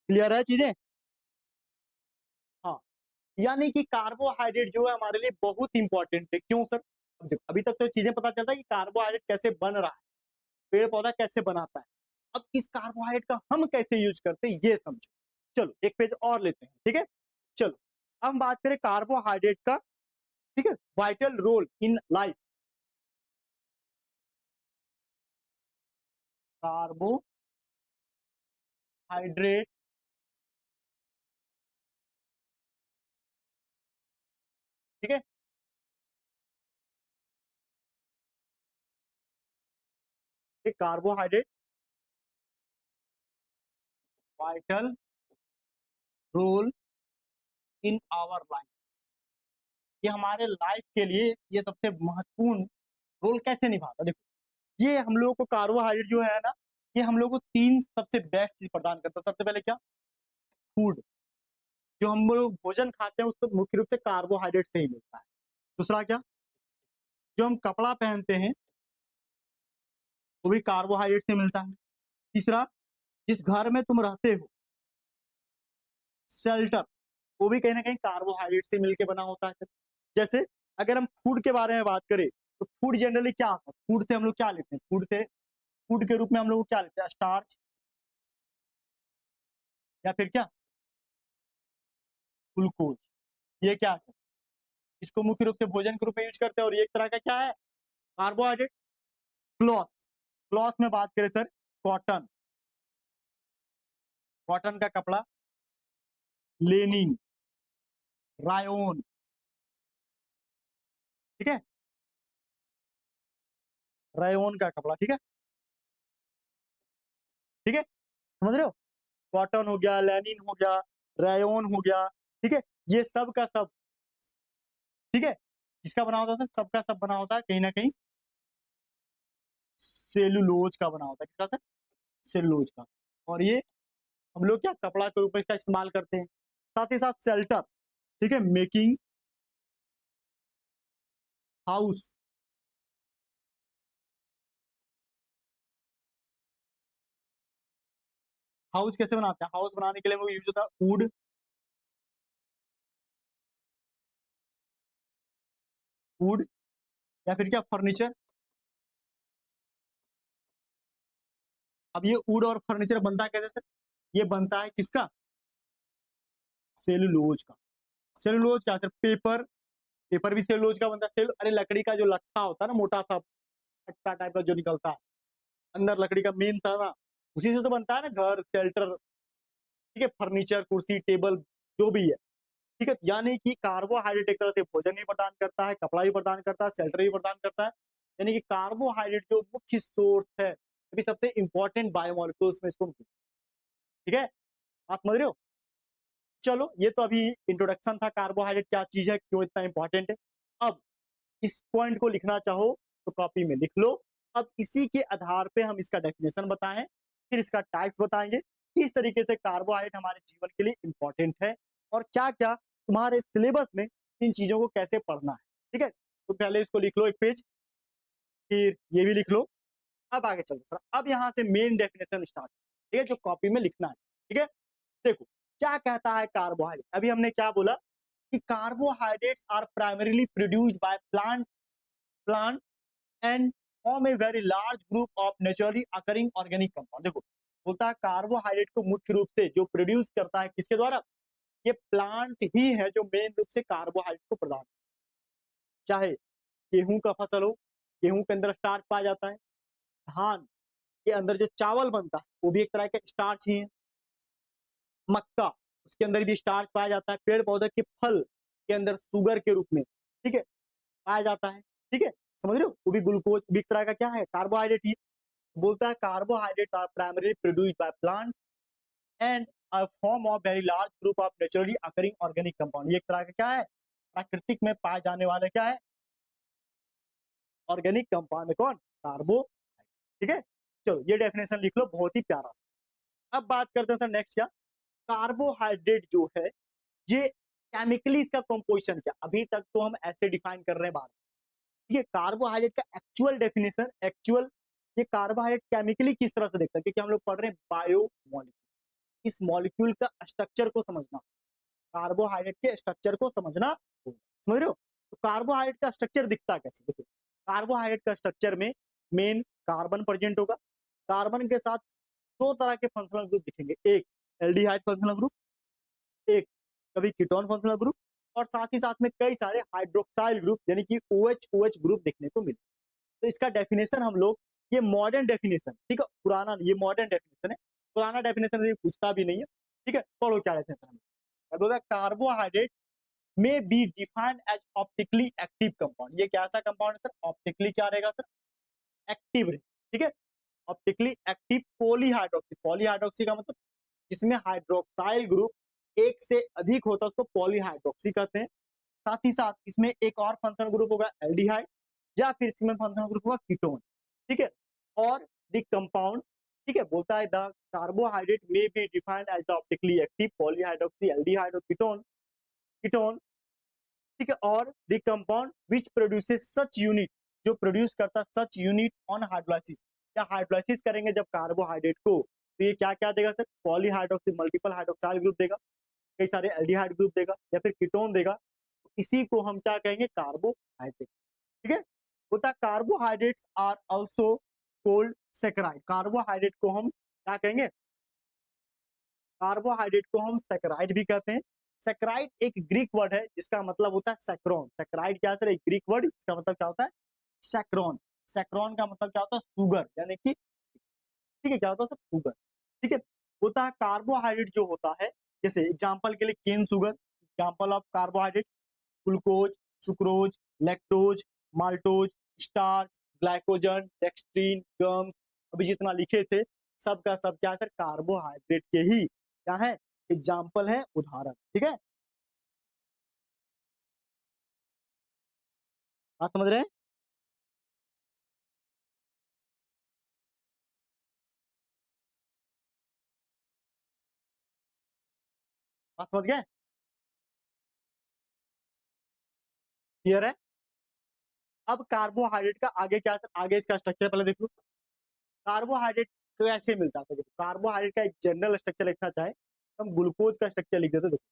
क्लियर है चीजें? हाँ, यानी कि कार्बोहाइड्रेट जो है हमारे लिए बहुत इंपॉर्टेंट है। क्यों सर? अब देखो, अभी तक तो चीजें पता चल रहा है कि कार्बोहाइड्रेट कैसे बन रहा है, पेड़ पौधा कैसे बनाता है। अब इस कार्बोहाइड्रेट का हम कैसे यूज करते हैं ये समझो। चलो एक पेज और लेते हैं, ठीक है। चलो अब हम बात करें कार्बोहाइड्रेट का, ठीक है, vital role in life. Carbohydrate, ठीक है, carbohydrate vital role in our life. ये हमारे लाइफ के लिए ये सबसे महत्वपूर्ण रोल कैसे निभाता है? देखो, ये हम लोगों को कार्बोहाइड्रेट जो है ना, ये हम लोग को तीन सबसे बेस्ट चीज प्रदान करता है। सबसे पहले क्या? फूड, जो हम लोग भोजन खाते हैं उसको मुख्य रूप से कार्बोहाइड्रेट से ही मिलता है। दूसरा क्या? जो हम कपड़ा पहनते हैं वो भी कार्बोहाइड्रेट से मिलता है। तीसरा, जिस घर में तुम रहते हो, शेल्टर, वो भी कहीं ना कहीं कार्बोहाइड्रेट से मिलकर बना होता है। जैसे अगर हम फूड के बारे में बात करें तो फूड जनरली क्या होता है? फूड से हम लोग क्या लेते हैं? फूड के रूप में हम लोग क्या लेते हैं? स्टार्च, या फिर क्या? ग्लूकोज। ये क्या है? इसको मुख्य रूप से भोजन के रूप में यूज करते हैं, और ये एक तरह का क्या है? कार्बोहाइड्रेट। क्लॉथ, क्लॉथ में बात करें सर, कॉटन, कॉटन का कपड़ा, लेनिन, रायोन, ठीक है, रायोन का कपड़ा, ठीक है, ठीक है, समझ रहे हो? कॉटन हो गया, लेनिन हो गया, रायोन हो गया, ठीक है, ये सब का सब, ठीक है, किसका बना होता है? सबका सब बना होता है कहीं ना कहीं सेलुलोज का बना होता है। किसका सर? सेलुलोज का। और ये हम लोग क्या कपड़ा के रूप में इसका इस्तेमाल करते हैं। साथ ही साथ शेल्टर, ठीक है, मेकिंग हाउस, हाउस कैसे बनाते हैं? हाउस बनाने के लिए हमें यूज होता है वुड, वुड या फिर क्या फर्नीचर। अब ये वुड और फर्नीचर बनता है कैसे सर? ये बनता है किसका? सेलुलोज का। सेलुलोज क्या सर? पेपर, पेपर भी सेलुलोज का बनता है। अरे लकड़ी का जो लट्ठा होता है ना, मोटा सा पट्टा टाइप का जो निकलता है, अंदर लकड़ी का मेन था ना, उसी से तो बनता है ना घर, शेल्टर, ठीक है, फर्नीचर, कुर्सी, टेबल, जो भी है। ठीक है, यानी कि कार्बोहाइड्रेट एक तरह से भोजन भी प्रदान करता है, कपड़ा भी प्रदान करता है, शेल्टर भी प्रदान करता है। यानी कि कार्बोहाइड्रेट जो मुख्य सोर्स है, अभी सबसे इंपॉर्टेंट बायोमोलिक्यूल्स में इसको, ठीक है, आप समझ रहे हो? चलो ये तो अभी इंट्रोडक्शन था, कार्बोहाइड्रेट क्या चीज है, क्यों इतना इंपॉर्टेंट है। अब इस पॉइंट को लिखना चाहो तो कॉपी में लिख लो। अब इसी के आधार पे हम इसका डेफिनेशन बताएं, फिर इसका टाइप्स बताएंगे, किस तरीके से कार्बोहाइड्रेट हमारे जीवन के लिए इंपॉर्टेंट है और क्या क्या तुम्हारे सिलेबस में इन चीजों को कैसे पढ़ना है। ठीक है, तो पहले इसको लिख लो एक पेज, फिर ये भी लिख लो। अब आगे चलो सर, अब यहाँ से मेन डेफिनेशन स्टार्ट, ठीक है, जो कॉपी में लिखना है। ठीक है, देखो क्या कहता है कार्बोहाइड्रेट। अभी हमने क्या बोला कि carbohydrates are primarily produced by plant and form a very large group of naturally occurring organic compound. देखो बोलता है कार्बोहाइड्रेट को मुख्य रूप से जो प्रोड्यूस करता है किसके द्वारा? ये प्लांट ही है जो मेन रूप से कार्बोहाइड्रेट को प्रदान, चाहे गेहूं का फसल हो, गेहूं के अंदर स्टार्च पाया जाता है, धान के अंदर जो चावल बनता है वो भी एक तरह का स्टार्च ही है, मक्का उसके अंदर भी स्टार्च पाया जाता है, पेड़ पौधे के फल के अंदर शुगर के रूप में, ठीक है, पाया जाता है। ठीक है, समझ रहे हो, वो भी ग्लूकोज भी एक तरह का क्या है, कार्बोहाइड्रेट ही। बोलता है carbohydrates are primarily produced by plant and a form of very large group of naturally occurring organic compound. ये एक तरह का क्या है, प्राकृतिक में पाए जाने वाले क्या है, ऑर्गेनिक कंपाउंड। कौन? कार्बो। ठीक है, चलो ये डेफिनेशन लिख लो, बहुत ही प्यारा। अब बात करते हैं सर नेक्स्ट क्या, कार्बोहाइड्रेट जो है ये केमिकली इसका कंपोजिशन क्या। अभी तक तो हम ऐसे डिफाइन कर रहे हैं बात, ठीक है, कार्बोहाइड्रेट का एक्चुअल डेफिनेशन, एक्चुअल ये कार्बोहाइड्रेट केमिकली किस तरह से देखता है, क्योंकि हम लोग पढ़ रहे हैं बायो मॉलिक्यूल, इस मॉलिक्यूल का स्ट्रक्चर को समझना, कार्बोहाइड्रेट के स्ट्रक्चर को समझना होगा। समझ रहे हो? तो कार्बोहाइड्रेट का स्ट्रक्चर दिखता कैसे, देखो कार्बोहाइड्रेट का स्ट्रक्चर में मेन कार्बन प्रेजेंट होगा, कार्बन के साथ दो तरह के फंक्शनल ग्रुप दिखेंगे, एक एल्डिहाइड फंक्शनल ग्रुप, एक कभी कीटोन फंक्शनल ग्रुप, और साथ ही साथ में कई सारे हाइड्रोक्साइल ग्रुप यानी कि OH OH ग्रुप देखने को मिले। तो इसका डेफिनेशन हम लोग, ये मॉडर्न डेफिनेशन, ठीक है, पुराना नहीं, ये मॉडर्न डेफिनेशन है, पुराना डेफिनेशन ये पूछता भी नहीं है। ठीक है, पढ़ो क्या डेफिनेशन है। Carbohydrate may be defined as optically active compound. ये क्या सा कंपाउंड है सर? ऑप्टिकली क्या रहेगा सर? एक्टिव रहे। ठीक है, ऑप्टिकली एक्टिव पॉलीहाइड्रोक्सी, पॉलीहाइड्रोक्सी का मतलब जिसमें हाइड्रोक्साइल ग्रुप एक से अधिक होता है उसको पॉलीहाइड्रोक्सी कहते हैं। साथ ही साथ इसमें एक और फंक्शनल ग्रुप होगा एल्डिहाइड, या फिर इसमें फंक्शनल ग्रुप होगा कीटोन। ठीक है, और द कंपाउंड, ठीक है, बोलता है the carbohydrate may be defined as the optically active polyhydroxy aldehyde और कीटोन, कीटोन, ठीक है, और the compound which produces such unit, जो प्रोड्यूस करता सच यूनिट ऑन हाइड्रोलाइसिस, या हाइड्रोलाइसिस करेंगे जब कार्बोहाइड्रेट को, तो ये क्या क्या देगा sir? Polyhydroxy multiple hydroxyl group देगा, कई सारे एल्डिहाइड ग्रुप देगा, या फिर कीटोन देगा। इसी को हम क्या कहेंगे? कार्बोहाइड्रेट। ठीक है, होता carbohydrates are also called saccharide. Carbohydrate को हम क्या कहेंगे? कार्बोहाइड्रेट को हम सैकराइड भी कहते हैं। सैकराइड एक ग्रीक वर्ड है जिसका मतलब होता है सैक्रोन। सैकराइड क्या सर? एक ग्रीक वर्ड, इसका मतलब क्या होता है? सैक्रोन। सैक्रोन का मतलब क्या होता है? सुगर, यानी कि, ठीक है, क्या होता है सर? शुगर। ठीक है, होता है कार्बोहाइड्रेट जो होता है, जैसे एग्जांपल के लिए cane sugar, example of carbohydrate, glucose, sucrose, lactose, maltose, starch, glycogen, dextrin, gum, अभी जितना लिखे थे सब का सब क्या है सर? कार्बोहाइड्रेट के ही क्या है? एग्जाम्पल है, उदाहरण। ठीक है, आप समझ रहे हैं? आप समझ गए? क्लियर है? अब कार्बोहाइड्रेट का आगे क्या है सर? आगे इसका स्ट्रक्चर पहले देख लो। कार्बोहाइड्रेट कैसे मिलता है? देखो कार्बोहाइड्रेट का एक जनरल स्ट्रक्चर लिखना चाहे तो हम ग्लूकोज का स्ट्रक्चर लिख देते। देखो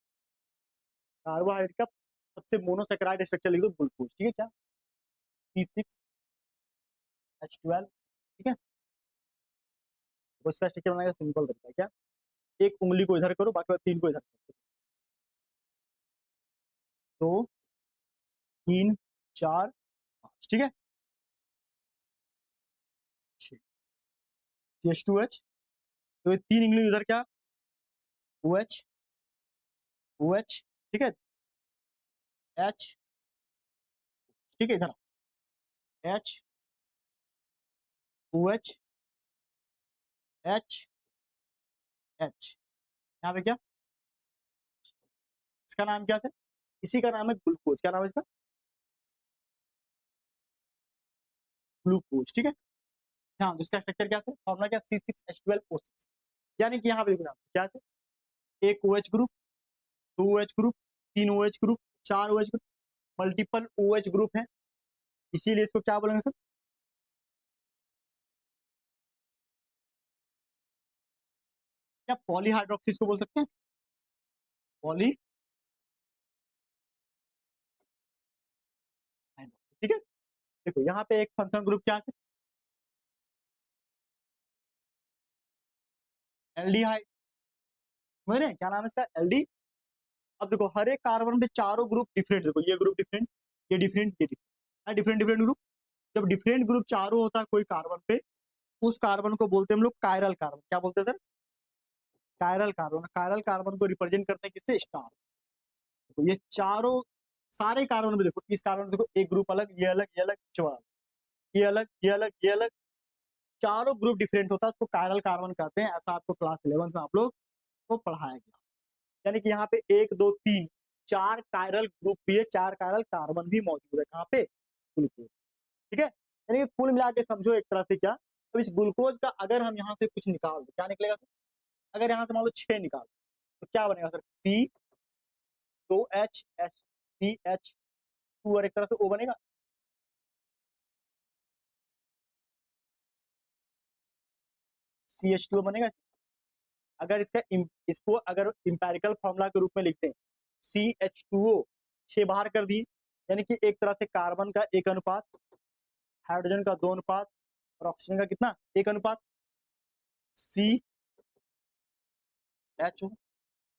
कार्बोहाइड्रेट का सबसे मोनोसेकेराइड स्ट्रक्चर लिख दो ग्लूकोज, ठीक है क्या? C6H12, ठीक है। तो इसका स्ट्रक्चर बनाने का सिंपल तरीका है क्या? एक उंगली को इधर करो, बाकी बात 3 को इधर करो। 2 3 4 5, ठीक है। CH2H, तो ये 3 उंगली इधर क्या? OH OH, ठीक है। H, ठीक है, इधर H OH H H, यहाँ पे क्या? इसका नाम क्या है? इसी का नाम है ग्लूकोज। क्या नाम है इसका? ग्लूकोज, ठीक है। हाँ, तो इसका स्ट्रक्चर क्या था? फॉर्मूला क्या? C6H12O6, यानी कि यहाँ पे देखो क्या है? एक OH group, 2 OH group, 3 OH group, 4 OH group, multiple OH group है, इसीलिए इसको क्या बोलेंगे सर? क्या पॉलीहाइड्रोक्सी इसको बोल सकते हैं? पॉली, ठीक है। देखो यहाँ पे एक फंक्शनल ग्रुप क्या है? एल्डिहाइड, समझ रहे हैं क्या नाम है इसका? एल्डी। अब देखो हर एक कार्बन पे चारों ग्रुप डिफरेंट, देखो ये ग्रुप डिफरेंट, ये डिफरेंट, ये डिफरेंट, डिफरेंट डिफरेंट ग्रुप। जब डिफरेंट ग्रुप चारों होता है कोई कार्बन पे, उस कार्बन को बोलते हैं हम लोग कायरल कार्बन। क्या बोलते हैं sir? Chiral carbon. Chiral carbon को रिप्रेजेंट करते हैं किससे? स्टार। तो ये चारों सारे कार्बन में देखो, इस कार्बन में देखो एक ग्रुप अलग, ये अलग, ये अलग, ये अलग, ये अलग, ये अलग, चारों ग्रुप डिफरेंट होता है, उसको कायरल कार्बन कहते हैं। ऐसा आपको क्लास 11 में आप लोग को पढ़ाया गया। यानी कि यहाँ पे 1 2 3 4 कायरल ग्रुप भी है, 4 कायरल कार्बन भी मौजूद है। कहाँ पे? ग्लूकोज, ठीक है। यानी कि कुल मिला के समझो एक तरह से क्या, तो इस ग्लूकोज का अगर हम यहाँ से कुछ निकाल दो, क्या निकलेगा सर? अगर यहाँ से मान लो 6 निकाल तो क्या बनेगा सर? C2H2 और एक तरह से O बनेगा। CH2 बनेगा। अगर इसको अगर इंपेरिकल फॉर्मूला के रूप में लिखते हैं, CH2O 6 बाहर कर दी, यानी कि एक तरह से कार्बन का 1 अनुपात, हाइड्रोजन का 2 अनुपात और ऑक्सीजन का कितना? 1 अनुपात। CHO,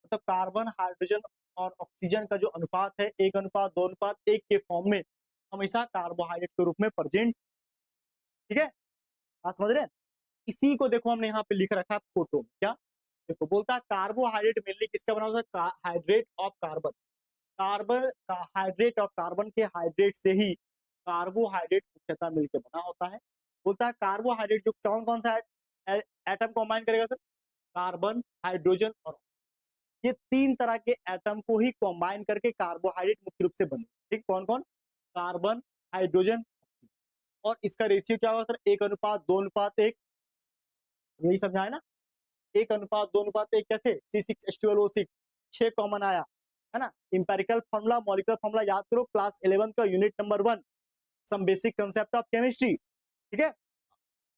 मतलब कार्बन, हाइड्रोजन और ऑक्सीजन का जो अनुपात है 1 अनुपात 2 अनुपात 1 के फॉर्म में हमेशा कार्बोहाइड्रेट के रूप में प्रेजेंट, ठीक है। आप समझ रहे हैं? इसी को देखो हमने यहाँ पे लिख रखा है फोटो में। क्या देखो बोलता है? कार्बोहाइड्रेट मेनली किसका बना होता है? Hydrate of carbon. कार्बन का हाइड्रेट और कार्बन के हाइड्रेट से ही कार्बोहाइड्रेट मुख्यतः मिलकर बना होता है। बोलता है कार्बोहाइड्रेट जो कौन कौन सा एटम कॉम्बाइन करेगा सर? कार्बन, हाइड्रोजन और, ये 3 तरह के एटम को ही कॉम्बाइन करके कार्बोहाइड्रेट मुख्य रूप से बने। ठीक, कौन कौन? कार्बन, हाइड्रोजन, और इसका रेशियो क्या होगा सर? 1 अनुपात 2 अनुपात 1, यही समझाए ना? 1 अनुपात 2 अनुपात 1 कैसे? C6H12O6, 6 कॉमन आया है ना। इंपेरिकल फॉर्मूला, मॉलिक्यूलर फॉर्मूला याद करो क्लास 11 का unit number 1, some basic concept of chemistry, ठीक है।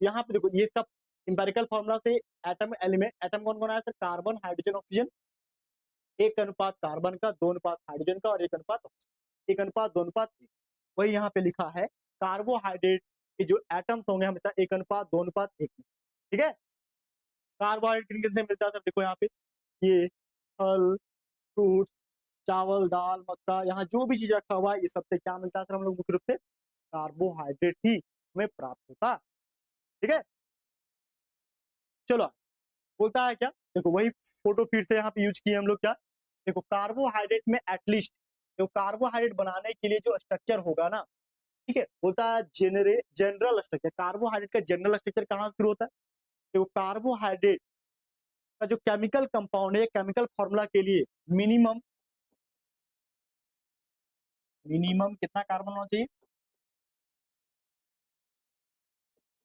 यहाँ पे देखो ये इसका इंपेरिकल फॉर्मूला से एटम एलिमेंट, एटम कौन कौन आया सर? कार्बन, हाइड्रोजन, ऑक्सीजन, 1 अनुपात कार्बन का, 2 अनुपात हाइड्रोजन का और 1 अनुपात ऑक्सीजन, 1 अनुपात 2 अनुपात 1। वही यहाँ पे लिखा है कार्बोहाइड्रेट के जो एटम्स होंगे हमेशा 1 अनुपात 2 अनुपात 1 में, ठीक है। कार्बोहाइड्रेट किन से मिलता है सर? देखो यहाँ पे ये फल, फ्रूट्स, चावल, दाल, मक्का, यहाँ जो भी चीज रखा हुआ है ये सबसे क्या मिलता है सर? हम लोग मुख्य रूप से कार्बोहाइड्रेट ही हमें प्राप्त होता है, ठीक है। चलो बोलता है क्या? देखो वही फोटो फिर से यहाँ पे यूज किए हम लोग। क्या देखो कार्बोहाइड्रेट में एटलीस्ट, जो कार्बोहाइड्रेट बनाने के लिए जो स्ट्रक्चर होगा ना, ठीक है, बोलता है जनरल स्ट्रक्चर। कार्बोहाइड्रेट का जनरल स्ट्रक्चर कहाँ शुरू होता है? देखो कार्बोहाइड्रेट का जो केमिकल कंपाउंड है, केमिकल फॉर्मूला के लिए मिनिमम मिनिमम कितना कार्बन होना चाहिए?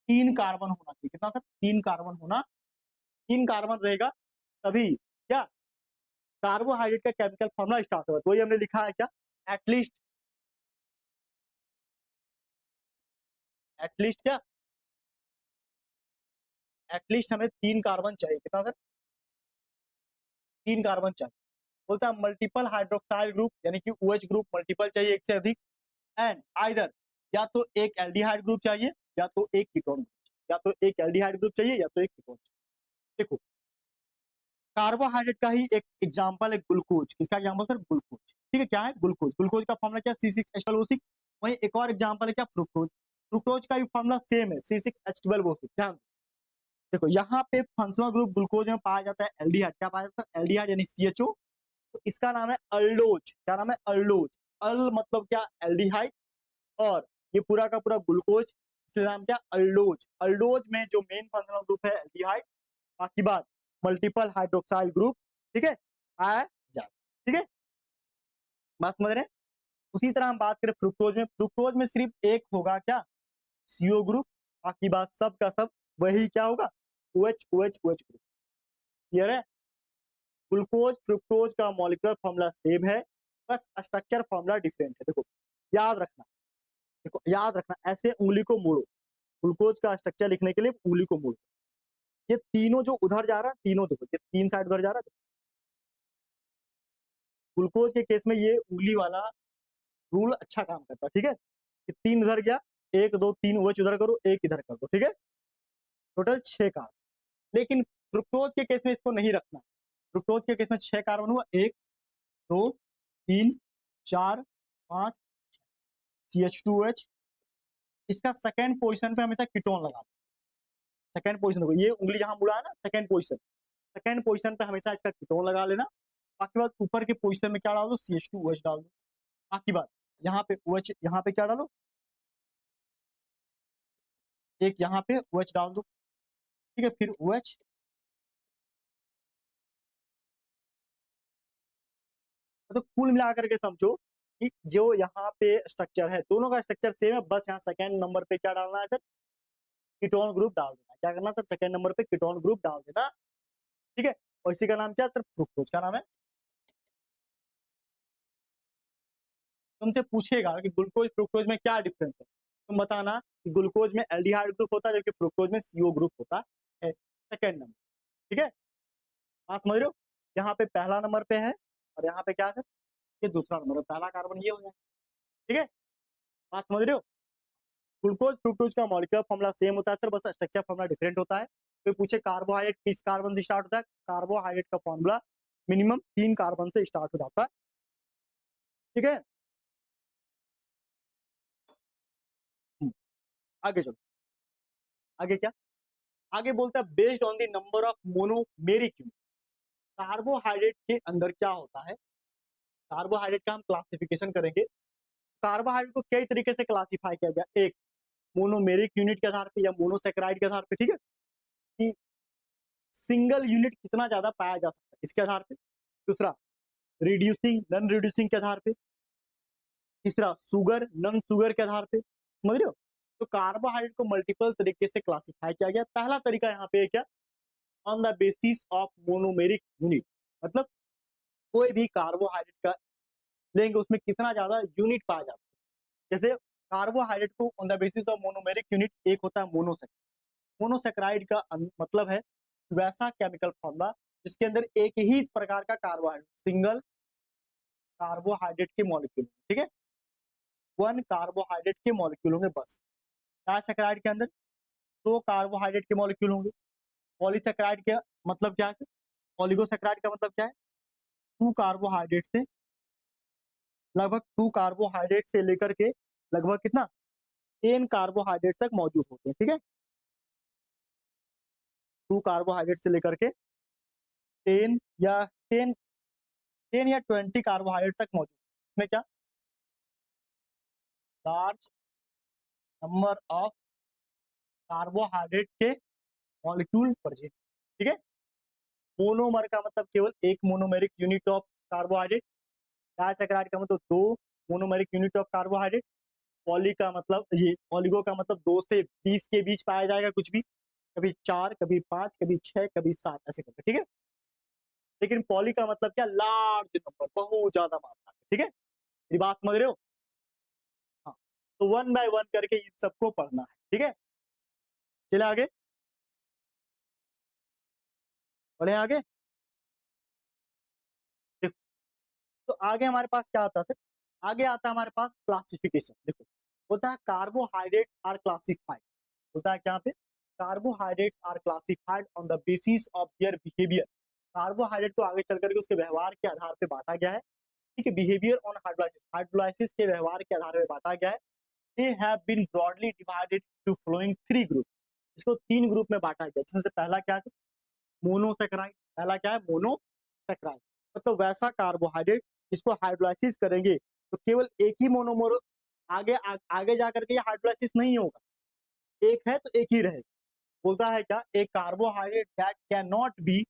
3 कार्बन होना चाहिए। कितना सर? 3 कार्बन होना, 3 कार्बन रहेगा तभी क्या कार्बोहाइड्रेट का केमिकल फॉर्मूला स्टार्ट होगा। तो वही हमने लिखा है क्या? एटलीस्ट, एटलीस्ट क्या? एटलीस्ट हमें 3 कार्बन चाहिए। कितना सर? 3 कार्बन चाहिए। बोलता है मल्टीपल हाइड्रोक्साइल ग्रुप यानी कि OH ग्रुप मल्टीपल चाहिए, एक से अधिक। एंड आइदर या तो एक एल्डिहाइड ग्रुप चाहिए या तो एक कीटोन ग्रुप, या तो एक एल्डिहाइड ग्रुप चाहिए या तो एक कीटोन चाहिए। देखो कार्बोहाइड्रेट का ही एक एग्जांपल है ग्लूकोज। किसका एग्जांपल सर? ग्लूकोज। ठीक है, क्या है? ग्लूकोज। ग्लूकोज का फॉर्मूला क्या? C6H12O6। वहीं एक और एग्जांपल है क्या? फ्रुक्टोज। फ्रुक्टोज का भी फॉर्मूला सेम है, C6H12O6। ध्यान देखो यहाँ पे फंक्शनल ग्रुप ग्लूकोज में पाया जाता है एल्डिहाइड। क्या पाया जाता है? एल्डिहाइड यानी CHO। तो इसका नाम है अल्डोज। क्या नाम है? अल्डोज। अल मतलब क्या? एल्डिहाइड। और ये पूरा का पूरा ग्लूकोज, इसका नाम क्या? अल्डोज। अल्डोज में जो मेन फंक्शनल ग्रुप है एल्डिहाइड, बाकी बात मल्टीपल हाइड्रोक्साइल ग्रुप। ठीक है, आ जाए। ठीक है, बात समझ रहे हैं? उसी तरह हम बात करें फ्रुक्टोज में, फ्रुक्टोज में सिर्फ एक होगा क्या? CO group. बाकी बात सब का सब वही क्या होगा? OH OH OH group. Clear है? ग्लूकोज फ्रुक्टोज का मॉलिक्यूलर फॉर्मूला सेम है, बस स्ट्रक्चर फॉर्मूला डिफरेंट है। देखो याद रखना, देखो याद रखना, ऐसे उंगली को मोड़ो। ग्लूकोज का स्ट्रक्चर लिखने के लिए उंगली को मोड़ो। ये तीनों जो उधर जा रहा है, तीनों देखो ये 3 साइड उधर जा रहा है। ग्लूकोज के केस में ये उंगली वाला रूल अच्छा काम करता है। ठीक है, कि 3 उधर गया, 1 2 3 OH उधर करो, 1 इधर कर दो। ठीक है, टोटल 6 कार्बन। लेकिन फ्रुक्टोज के केस में इसको नहीं रखना। फ्रुक्टोज के केस में 6 कार्बन हुआ, 1 2 3 4 5 CH2OH। इसका सेकेंड पोजीशन पे हमेशा कीटोन लगा। सेकेंड पोजीशन देखो, ये उंगली जहां मुड़ा है ना, सेकेंड पोजीशन, सेकेंड पोजीशन पे हमेशा इसका कीटोन लगा लेना। बाकी बात ऊपर के पोजीशन में क्या डाल दो? CH2OH डाल दो। बाकी बात यहाँ पे OH, यहाँ पे क्या डालो? एक यहाँ पे OH डाल दो। ठीक है, फिर OH, तो कुल मिलाकर के समझो कि जो यहाँ पे स्ट्रक्चर है, दोनों का स्ट्रक्चर सेम है, बस यहाँ सेकेंड नंबर पे क्या डालना है सर? कीटोन ग्रुप डाल देना। क्या करना सर? सेकेंड नंबर पे कीटोन ग्रुप डाल देना। ठीक है, और इसी का नाम क्या है सर? फ्रुक्टोज का नाम है। तुमसे पूछेगा कि ग्लूकोज फ्रुक्टोज में क्या डिफरेंस है, तुम बताना कि ग्लूकोज में एल्डिहाइड ग्रुप होता है जबकि फ्रुक्टोज में CO ग्रुप होता है सेकेंड नंबर। ठीक है, बात समझ रहे हो? यहाँ पे पहला नंबर पे है और यहाँ पे क्या है? ये दूसरा नंबर है, पहला कार्बन ये हो जाए। ठीक है, बात समझ रहे हो? ग्लूकोज फ्रुक्टोज का मॉलिक्यूलर फॉर्मूला सेम होता है सर, बस स्ट्रक्चर फॉर्मूला डिफरेंट होता है। तो पूछे कार्बोहाइड्रेट किस कार्बन से स्टार्ट होता है? कार्बोहाइड्रेट का फॉर्मूला मिनिमम 3 कार्बन से स्टार्ट हो जाता है। ठीक है, आगे चलो। आगे क्या? आगे बोलता है based on the number of monomeric unit. Carbohydrate के अंदर क्या होता है? कार्बोहाइड्रेट का हम क्लासिफिकेशन करेंगे। कार्बोहाइड्रेट को कई तरीके से क्लासिफाई किया गया। एक, मोनोमेरिक यूनिट के आधार पे या मोनोसेक्राइड के आधार पे। ठीक है, कि सिंगल यूनिट कितना ज्यादा पाया जा सकता है इसके आधार पे। दूसरा, रिड्यूसिंग नॉन रिड्यूसिंग के आधार पे। तीसरा, शुगर नॉन शुगर के आधार पे। समझ रहे हो? तो कार्बोहाइड्रेट को मल्टीपल तरीके से क्लासिफाई किया गया। पहला तरीका यहाँ पे क्या? On the basis of monomeric unit, मतलब कोई भी कार्बोहाइड्रेट का लेंगे उसमें कितना ज्यादा यूनिट पाया जाता है। जैसे कार्बोहाइड्रेट को on the basis of monomeric unit एक होता है मोनोसेक्राइड। मोनोसेक्राइड का मतलब है वैसा केमिकल फॉर्मूला जिसके अंदर एक ही प्रकार का कार्बोहाइड्रेट, सिंगल कार्बोहाइड्रेट के मॉलिक्यूल। ठीक है, वन कार्बोहाइड्रेट के मॉलिक्यूल होंगे बस। डाइसेक्राइड के अंदर 2 कार्बोहाइड्रेट के मॉलिक्यूल होंगे। पॉलीसेक्राइड के मतलब क्या है? ऑलिगोसेक्राइड का मतलब क्या है? 2 कार्बोहाइड्रेट से लगभग 2 कार्बोहाइड्रेट से लेकर के लगभग कितना 10 कार्बोहाइड्रेट तक मौजूद होते हैं। ठीक है, 2 कार्बोहाइड्रेट से लेकर के 10 या 10 10 या 20 कार्बोहाइड्रेट तक मौजूद है। इसमें क्या? लार्ज नंबर ऑफ कार्बोहाइड्रेट के मॉलिक्यूल प्रेजेंट। ठीक है, मोनोमर का मतलब केवल एक monomeric unit of carbohydrate. Disaccharide का मतलब 2 monomeric unit of carbohydrate. Poly का मतलब ये ऑलिगो का मतलब 2 से 20 के बीच पाया जाएगा कुछ भी, कभी 4 कभी 5 कभी 6 कभी 7 ऐसे करके। ठीक है, लेकिन पॉली का मतलब क्या? लार्ज नंबर, बहुत ज्यादा मात्रा। ठीक है, ये बात समझ रहे हो? हाँ, तो 1 बाय 1 करके इन सबको पढ़ना है। ठीक है, चले आगे। बढ़े आगे। देखो, तो आगे हमारे पास क्या आता है सर, आगे आता है हमारे पास क्लासिफिकेशन। देखो होता है कार्बोहाइड्रेट्स आर क्लासिफाइड, होता है क्या पे, carbohydrates are classified on the basis of their behaviour. Carbohydrate को आगे चल करके उसके व्यवहार के आधार पे बांटा गया है, ठीक है। बिहेवियर ऑन हाइड्रोलाइसिस, हाइड्रोलाइसिस के व्यवहार के आधार पे बांटा गया है। They have been broadly divided to following 3 group, इसको 3 ग्रुप में बांटा गया, जिसमें से पहला क्या है, मोनोसेक्राइड। पहला क्या है, मोनोसेक्राइड, मतलब वैसा कार्बोहाइड्रेट जिसको हाइड्रोलाइसिस करेंगे तो केवल एक ही मोनोमर, आगे जा करके ये हाइड्रोलाइसिस नहीं होगा, एक है तो एक ही रहेगा। बोलता है क्या, एक carbohydrate that can not be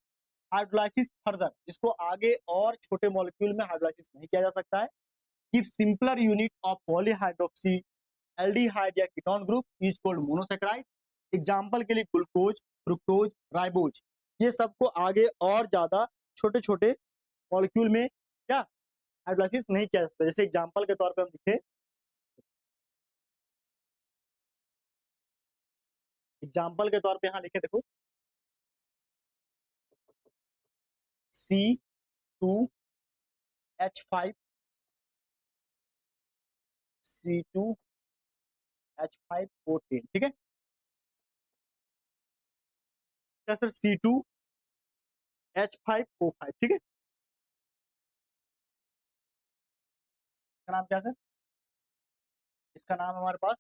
hydrolysis further, जिसको आगे और छोटे मॉलिक्यूल में हाइड्रोलाइसिस नहीं किया जा सकता है, give simpler unit of polyhydroxy aldehyde या ketone group is called monosaccharide. Example के लिए ग्लूकोज, फ्रुक्टोज, राइबोज, ये सबको आगे और ज्यादा छोटे छोटे मॉलिक्यूल में क्या हाइड्रोलाइसिस नहीं किया जा सकता। जैसे एग्जांपल के तौर पे हम लिखे, एग्जांपल के तौर पे यहाँ लिखे, देखो C2H5, C2H5O10, ठीक है क्या सर, C2H5O5, ठीक है, इसका नाम क्या सर, इसका नाम हमारे पास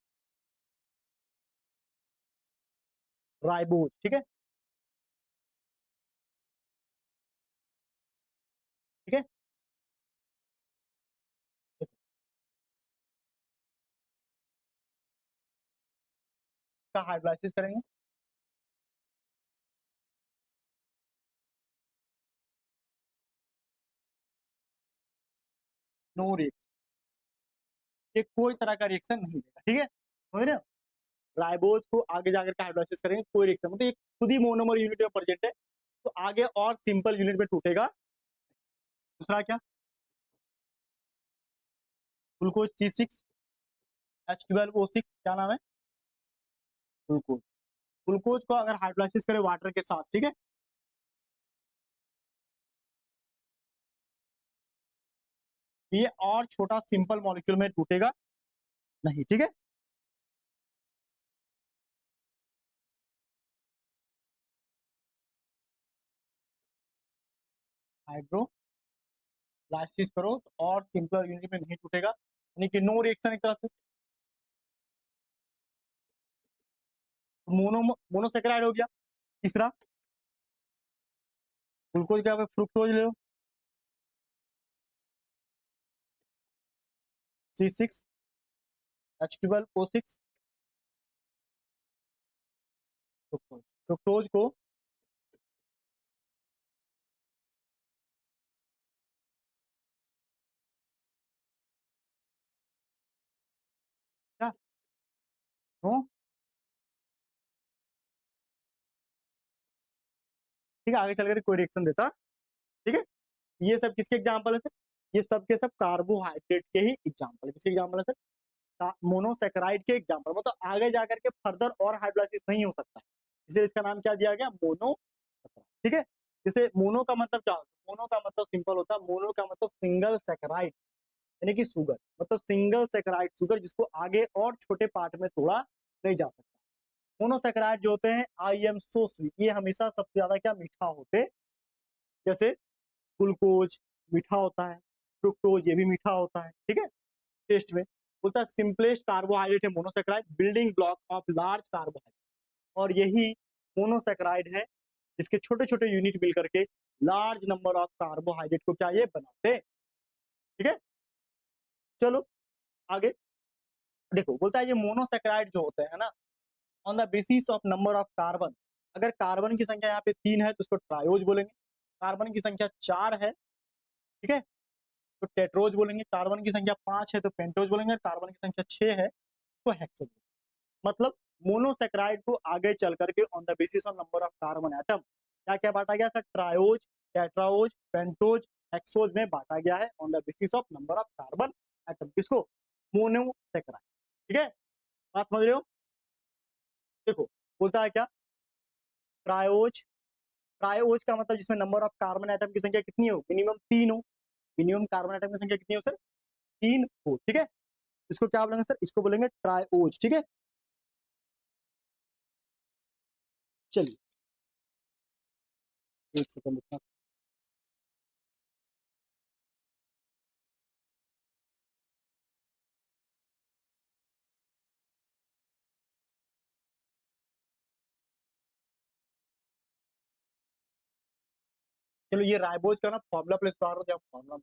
राइबोज, ठीक है, ठीक है। इसका हाइड्रोलाइसिस करेंगे, नो रिएक्शन, ये कोई तरह का रिएक्शन नहीं देगा, ठीक है, समझ रहे हो। राइबोज को आगे जाकर के हाइड्रोलाइसिस करेंगे, कोई रिएक्शन, मतलब ये खुद ही मोनोमर यूनिट में प्रेजेंट है, तो आगे और सिंपल यूनिट में टूटेगा। दूसरा क्या, ग्लूकोज C6H12O6, क्या नाम है, ग्लूकोज। ग्लूकोज को अगर हाइड्रोलाइसिस करें वाटर के साथ, ठीक है, ये और छोटा सिंपल मॉलिक्यूल में टूटेगा नहीं, ठीक है। हाइड्रोलाइसिस करो तो और सिंपल यूनिट में नहीं टूटेगा, यानी कि नो रिएक्शन एक तरह से, मोनो मोनोसेक्राइड हो गया। तीसरा ग्लूकोज क्या, फ्रुक्टोज ले लो, C6H12O6, फ्रुक्टोज, फ्रुक्टोज को क्या, नो, ठीक है, आगे चल कर कोई रिएक्शन देता, ठीक है। ये सब किसके एग्जाम्पल है सर, ये सब के सब कार्बोहाइड्रेट के ही एग्जाम्पल है, किसके एग्जाम्पल है सर, मोनोसेक्राइड के एग्जाम्पल, मतलब आगे जाकर के फर्दर और हाइड्रोलाइसिस नहीं हो सकता, इसलिए इसका नाम क्या दिया गया, मोनो, ठीक है। जैसे मोनो का मतलब क्या होता है, मोनो का मतलब सिंपल होता है, मोनो का मतलब सिंगल सेक्राइड, यानी कि शुगर, मतलब सिंगल सेक्राइड शुगर, जिसको आगे और छोटे पार्ट में तोड़ा नहीं जा सकता। मोनोसेक्राइड जो होते हैं, आई एम सो स्वीट, ये हमेशा सबसे ज्यादा क्या मीठा होते हैं, जैसे ग्लूकोज मीठा होता है, फ्रुक्टोज ये भी मीठा होता है, ठीक है, टेस्ट में। बोलता है सिंपलेस्ट कार्बोहाइड्रेट है monosaccharide, building block of large carbohydrate, और यही मोनोसेक्राइड है जिसके छोटे छोटे यूनिट मिल करके लार्ज नंबर ऑफ कार्बोहाइड्रेट को क्या ये बनाते हैं, ठीक है। चलो आगे देखो, बोलता है ये मोनोसेक्राइड जो होते हैं ना, on the basis of number of carbon, अगर कार्बन की संख्या यहाँ पे 3 है तो उसको ट्रायोज बोलेंगे, कार्बन की संख्या 4 है, ठीक है, तो टेट्रोज बोलेंगे, कार्बन की संख्या 5 है तो पेंटोज बोलेंगे, कार्बन की संख्या 6 है तो हेक्सोज। मतलब मोनोसेक्राइड को आगे चल करके on the basis of number of carbon atom क्या क्या बांटा गया सर, ट्रायोज, टेट्राओज, पेंटोज, हेक्सोज में बांटा गया है on the basis of number of carbon atom, किसको, मोनोसेक्राइड, ठीक है, बात समझ रहे हो। देखो बोलता है क्या, ट्रायोज, ट्रायोज का मतलब जिसमें नंबर ऑफ कार्बन एटम की संख्या कितनी हो, मिनिमम 3 हो। मिनिमम कार्बन एटम की संख्या कितनी हो सर, 3 हो, ठीक है। इसको क्या बोलेंगे सर, इसको बोलेंगे ट्रायोज, ठीक है। चलिए एक सेकंड रुकना। चलो ये राइबोज का ना फॉर्मूला प्लस हो गया, फॉर्मूला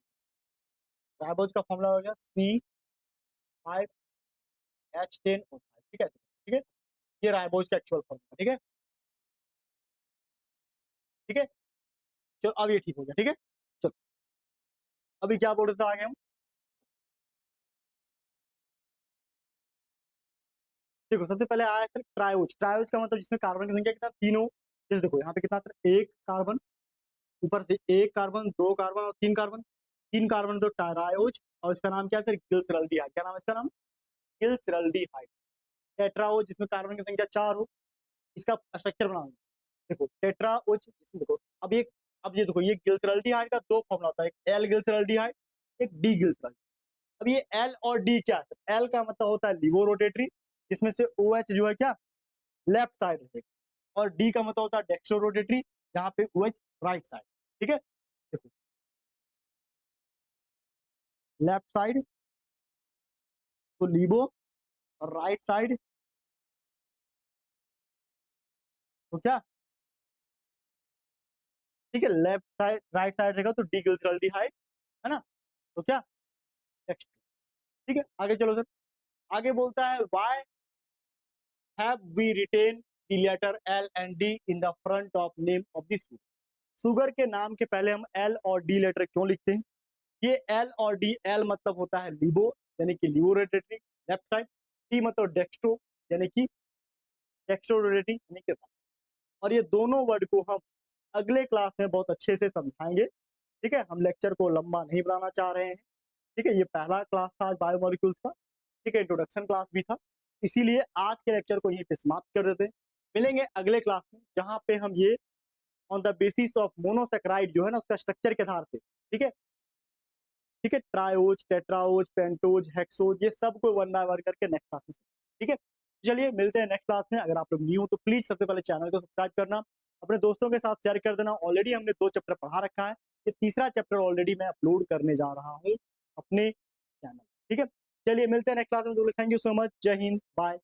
राइबोज का फॉर्मूला हो गया C5H10O5, ठीक है, ठीक है। ये राइबोज का एक्चुअल फॉर्मूला, ठीक है, ठीक है। चलो अब ये ठीक हो गया, ठीक है। चलो अभी क्या बोल रहे थे आगे हम, देखो सबसे पहले आया सर ट्रायोज। ट्रायोज का मतलब जिसमें कार्बन की संख्या कितना, 3 हो। जैसे देखो यहाँ पे कितना सर, एक कार्बन, ऊपर से एक कार्बन, दो कार्बन और तीन कार्बन, तीन कार्बन तो ट्रायोज। और इसका नाम क्या है सर, गिल्सरल्डिहाइड। क्या नाम है इसका नाम, गिल्सरल्डिहाइड। टेट्राओज जिसमें कार्बन की संख्या 4 हो। इसका स्ट्रक्चर बनाओ, देखो टेट्राओज जिसमें देखो, अब ये देखो, ये गिल्सरल्डिहाइड का दो फॉर्मूला होता है, एक एल गिल्सरल्डिहाइड, एक डी गिल्सरल्डिहाइड। अब ये एल और डी क्या है, एल का मतलब होता है लिवो रोटेटरी, जिसमें से ओ एच जो है क्या, लेफ्ट साइड रहेगा, और डी का मतलब होता है डेक्स्ट्रो रोटेटरी, जहां पे ओ एच राइट साइड, ठीक है। देखो लेफ्ट साइड तो लिबो, और राइट साइड तो क्या, ठीक है, लेफ्ट साइड राइट साइड रहेगा तो डी गिल्सरल्डिहाइड, है ना, तो क्या डेक्स्ट्रो, ठीक है। आगे चलो सर, आगे बोलता है why have we written the letter L and D in the front of name of the sugar. Sugar के नाम के पहले हम एल और डी लेटर क्यों लिखते हैं। ये एल और डी, एल मतलब होता है लिबो यानी कि लिबो रोटेटरी लेफ्ट साइड, डी मतलब डेक्स्ट्रो यानी कि डेक्स्ट्रो रोटेटरी यानी कि right। और ये दोनों वर्ड को हम अगले क्लास में बहुत अच्छे से समझाएंगे, ठीक है। हम लेक्चर को लंबा नहीं बनाना चाह रहे हैं, ठीक है। ये पहला क्लास था आज बायोमोलिक्यूल्स का, ठीक है, इंट्रोडक्शन क्लास भी था, इसीलिए आज के लेक्चर को यहीं पे समाप्त कर देते हैं। मिलेंगे अगले क्लास में, जहां पे हम ये on the basis of monosaccharide जो है ना, उसका स्ट्रक्चर के आधार पे, ठीक है, ठीक है, ट्रायोज, टेट्राओज, पेंटोज, हेक्सोज, ये सब को वन बाय वन करके नेक्स्ट क्लास में, ठीक है। चलिए मिलते हैं नेक्स्ट क्लास में। अगर आप लोग न्यू हो तो प्लीज सबसे पहले चैनल को सब्सक्राइब करना, अपने दोस्तों के साथ शेयर कर देना। ऑलरेडी हमने 2 चैप्टर पढ़ा रखा है, ये तीसरा चैप्टर ऑलरेडी मैं अपलोड करने जा रहा हूँ अपने चैनल, ठीक है। चलिए मिलते हैं नेक्स्ट क्लास में। थैंक यू सो मच, जय हिंद, बाय।